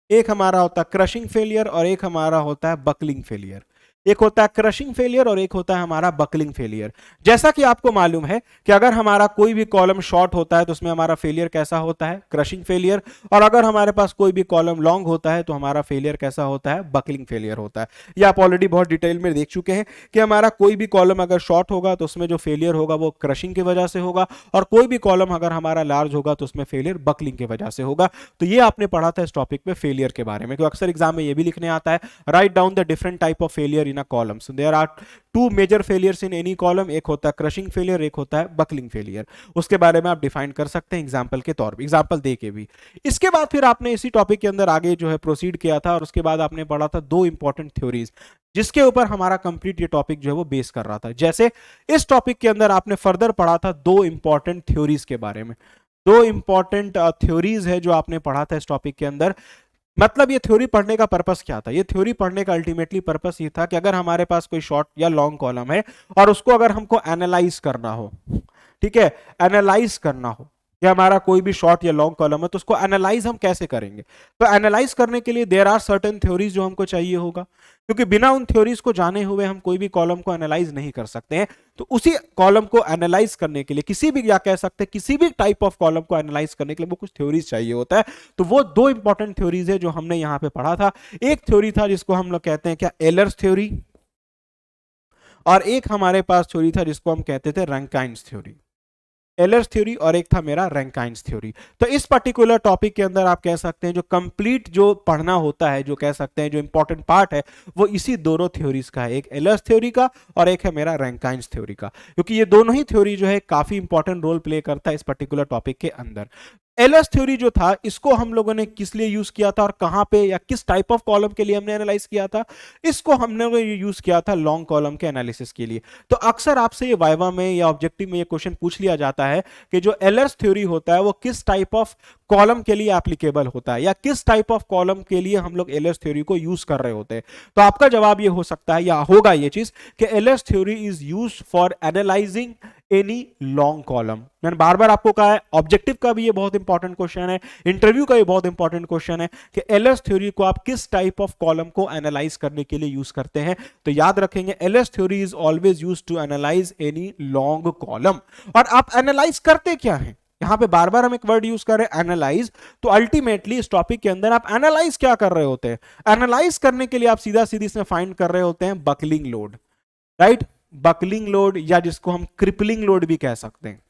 एक हमारा होता है क्रशिंग फेलियर, और एक हमारा होता है बकलिंग फेलियर। एक होता है क्रशिंग फेलियर और एक होता है हमारा बकलिंग फेलियर। जैसा कि आपको मालूम है कि अगर हमारा कोई भी कॉलम शॉर्ट होता है तो उसमें हमारा फेलियर कैसा होता है, क्रशिंग फेलियर, और अगर हमारे पास कोई भी कॉलम लॉन्ग होता है तो हमारा फेलियर कैसा होता है, बकलिंग फेलियर होता है। ये आप ऑलरेडी बहुत डिटेल में देख चुके हैं कि हमारा कोई भी कॉलम अगर शॉर्ट होगा तो उसमें जो फेलियर होगा वो क्रशिंग की वजह से होगा, और कोई भी कॉलम अगर हमारा लार्ज होगा तो उसमें फेलियर बकलिंग की वजह से होगा। तो ये आपने पढ़ा था इस टॉपिक में फेलियर के बारे में, क्योंकि अक्सर एग्जाम में ये भी लिखने आता है, write down the different type of failure in a column. So there are two major failures in any column, एक होता है क्रशिंग फेलियर, एक होता है बकलिंग फेलियर। उसके बारे में आप डिफाइन कर सकते हैं एग्जाम्पल के तौर पर, एग्जाम्पल दे के भी। इसके बाद फिर आपने इसी टॉपिक के अंदर आगे जो है प्रोसीड किया था, और उसके बाद आपने पढ़ा था दो इंपॉर्टेंट थ्योरीज जिसके ऊपर हमारा कंप्लीट ये टॉपिक जो है वो बेस कर रहा था। जैसे इस टॉपिक के अंदर आपने फर्दर पढ़ा था दो इंपॉर्टेंट थ्योरीज के बारे में, दो इंपॉर्टेंट थ्योरीज है जो आपने पढ़ा था इस टॉपिक के अंदर। मतलब ये थ्योरी पढ़ने का पर्पस क्या था, ये थ्योरी पढ़ने का अल्टीमेटली पर्पस ये था कि अगर हमारे पास कोई शॉर्ट या लॉन्ग कॉलम है और उसको अगर हमको एनालाइज करना हो, ठीक है, एनालाइज करना हो कि हमारा कोई भी शॉर्ट या लॉन्ग कॉलम है तो उसको एनालाइज हम कैसे करेंगे। तो एनालाइज करने के लिए देयर आर सर्टेन थ्योरीज जो हमको चाहिए होगा, क्योंकि बिना उन थ्योरीज को जाने हुए हम कोई भी कॉलम को एनालाइज नहीं कर सकते हैं। तो उसी कॉलम को एनालाइज करने के लिए किसी भी, या कह सकते हैं किसी भी टाइप ऑफ कॉलम को एनालाइज करने के लिए वो कुछ थ्योरीज चाहिए होता है। तो वो दो इंपॉर्टेंट थ्योरीज है जो हमने यहां पे पढ़ा था। एक थ्योरी था जिसको हम लोग कहते हैं क्या, एलर्स थ्योरी, और एक हमारे पास थ्योरी था जिसको हम कहते थे रैंकाइन्स थ्योरी। एलर्स थ्योरी और एक था मेरा रैंकाइन्स थ्योरी। तो इस पर्टिकुलर टॉपिक के अंदर आप कह सकते हैं जो कंप्लीट जो पढ़ना होता है, जो कह सकते हैं जो इंपॉर्टेंट पार्ट है, वो इसी दोनों थ्योरीज का है, एक एलर्स थ्योरी का और एक है मेरा रैंकाइन्स थ्योरी का, क्योंकि ये दोनों ही थ्योरी जो है काफी इंपॉर्टेंट रोल प्ले करता है इस पर्टिकुलर टॉपिक के अंदर। एलर्स थ्योरी जो था इसको हम लोगों ने किस लिए यूज किया था और कहां पे या किस टाइप ऑफ कॉलम के लिए हमने एनालाइज किया था, इसको हमने यूज किया था लॉन्ग कॉलम के एनालिसिस के लिए। तो अक्सर आपसे ये वाइवा में या ऑब्जेक्टिव में ये क्वेश्चन पूछ लिया जाता है कि जो एलर्स थ्योरी होता है वो किस टाइप ऑफ कॉलम के लिए एप्लीकेबल होता है, या किस टाइप ऑफ कॉलम के लिए हम लोग एलर्स थ्योरी को यूज कर रहे होते हैं। तो आपका जवाब ये हो सकता है या होगा ये चीज कि Euler's theory is used for analysing any long column. मैंने बार बार आपको कहा है ऑब्जेक्टिव का भी ये बहुत इंपॉर्टेंट क्वेश्चन है, इंटरव्यू का ये बहुत इंपॉर्टेंट क्वेश्चन है कि एलर्स थ्योरी को आप किस टाइप ऑफ कॉलम को एनालाइज करने के लिए यूज करते हैं। तो याद रखेंगे Euler's theory is always used to analyse any long column. और आप एनालाइज करते क्या है, यहां पे बार बार हम एक वर्ड यूज कर रहे हैं एनालाइज। तो अल्टीमेटली इस टॉपिक के अंदर आप एनालाइज क्या कर रहे होते हैं, एनालाइज करने के लिए आप सीधा सीधी इसमें फाइंड कर रहे होते हैं buckling load, right, buckling load, या जिसको हम क्रिपलिंग लोड भी कह सकते हैं,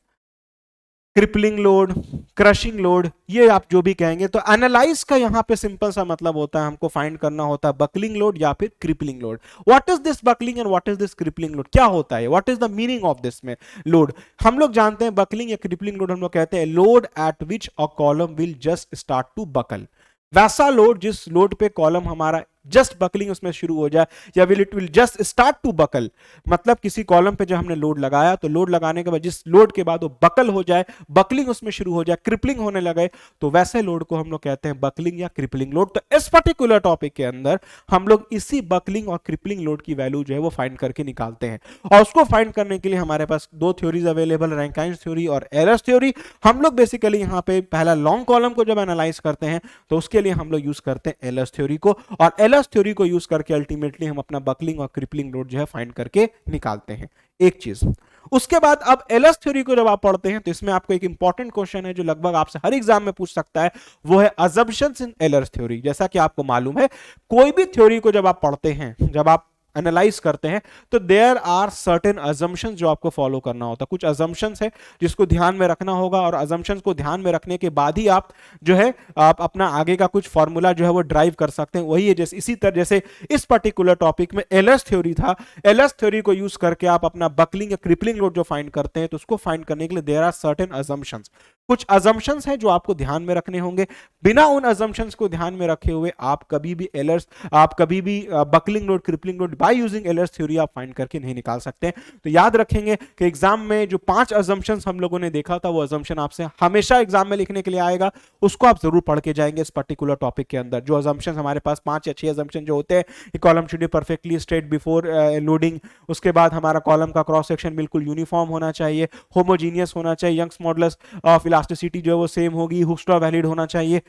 क्रिपलिंग लोड, क्रशिंग लोड, ये आप जो भी कहेंगे। तो एनालाइज का यहां पे सिंपल सा मतलब होता है हमको फाइंड करना होता है बकलिंग लोड या फिर crippling load. What is this buckling and what is this crippling load, क्या होता है, what is the meaning of this में लोड। हम लोग जानते हैं बकलिंग या क्रिपलिंग लोड हम लोग कहते हैं load at which a column will just start to buckle, वैसा लोड जिस लोड पे कॉलम हमारा जस्ट बकलिंग उसमें शुरू हो जाए, या it will just start to buckle, मतलब किसी कॉलम पे जब हमने लोड लगाया तो लोड लगाने के बाद जिस लोड के बाद वो बकल हो जाए, बकलिंग उसमें शुरू हो जाए, क्रिपलिंग होने लगे, तो वैसे लोड को हम लोग कहते हैं बकलिंग या क्रिपलिंग लोड। तो इस पर्टिकुलर टॉपिक के अंदर हम लोग इसी बकलिंग और क्रिपलिंग लोड की वैल्यू जो है वो फाइंड करके निकालते हैं, और उसको फाइंड करने के लिए हमारे पास दो थ्योरीज अवेलेबल, रैंकाइन्स थ्योरी और एलर्स थ्योरी। हम लोग बेसिकली यहाँ पे पहला लॉन्ग कॉलम को जब एनालाइज करते हैं तो उसके लिए हम लोग यूज करते हैं एलर्स थ्योरी को, और एलर्स थ्योरी को यूज करके अल्टीमेटली हम अपना बकलिंग और क्रिपलिंग लोड जो है फाइंड करके निकालते हैं, एक चीज। उसके बाद अब एलर्स थ्योरी को जब आप पढ़ते हैं तो इसमें आपको एक इंपॉर्टेंट क्वेश्चन है जो लगभग आपसे हर एग्जाम में पूछ सकता है, वो है अजम्पशंस इन एलर्स थ्योरी। जैसा कि आपको मालूम है कोई भी थ्योरी को जब आप पढ़ते हैं, जब आप एनालाइज करते हैं, तो देयर आर सर्टेन अजम्पशंस जो आपको फॉलो करना होता है। कुछ अजम्पशंस है जिसको ध्यान में रखना होगा, और अजम्पशंस को ध्यान में रखने के बाद ही आप जो है आप अपना आगे का कुछ फॉर्मूला जो है वो ड्राइव कर सकते हैं। वही है जैसे इसी तरह जैसे इस पर्टिकुलर टॉपिक में एलर्स थ्योरी था, एलर्स थ्योरी को यूज करके आप अपना बकलिंग या क्रिपलिंग लोड जो फाइंड करते हैं तो उसको फाइंड करने के लिए देयर आर सर्टेन अजम्पशंस, कुछ अजम्पशंस हैं जो आपको ध्यान में रखने होंगे। बिना उन अजम्पशंस को ध्यान में रखे हुए आप कभी भी एलर्स, आप कभी भी buckling load, crippling load by using Euler's theory आप फाइंड करके नहीं निकाल सकते। तो याद रखेंगे कि एग्जाम में जो 5 अजम्पशंस हम लोगों ने देखा था वो अजम्पशन आपसे हमेशा एग्जाम में लिखने के लिए आएगा, उसको आप जरूर पढ़ के जाएंगे इस पर्टिकुलर टॉपिक के अंदर। जो अजम्पशंस हमारे पास 5 या 6 अजम्पशन जो होते हैं, column should be perfectly straight before loading, उसके बाद हमारा कॉलम का क्रॉस सेक्शन बिल्कुल यूनिफॉर्म होना चाहिए, होमोजीनियस होना चाहिए, यंग्स मॉडुलस ऑफ इलास्टिसिटी जो है वो सेम होगी, हुक्सट्रॉ वैलिड होना चाहिए।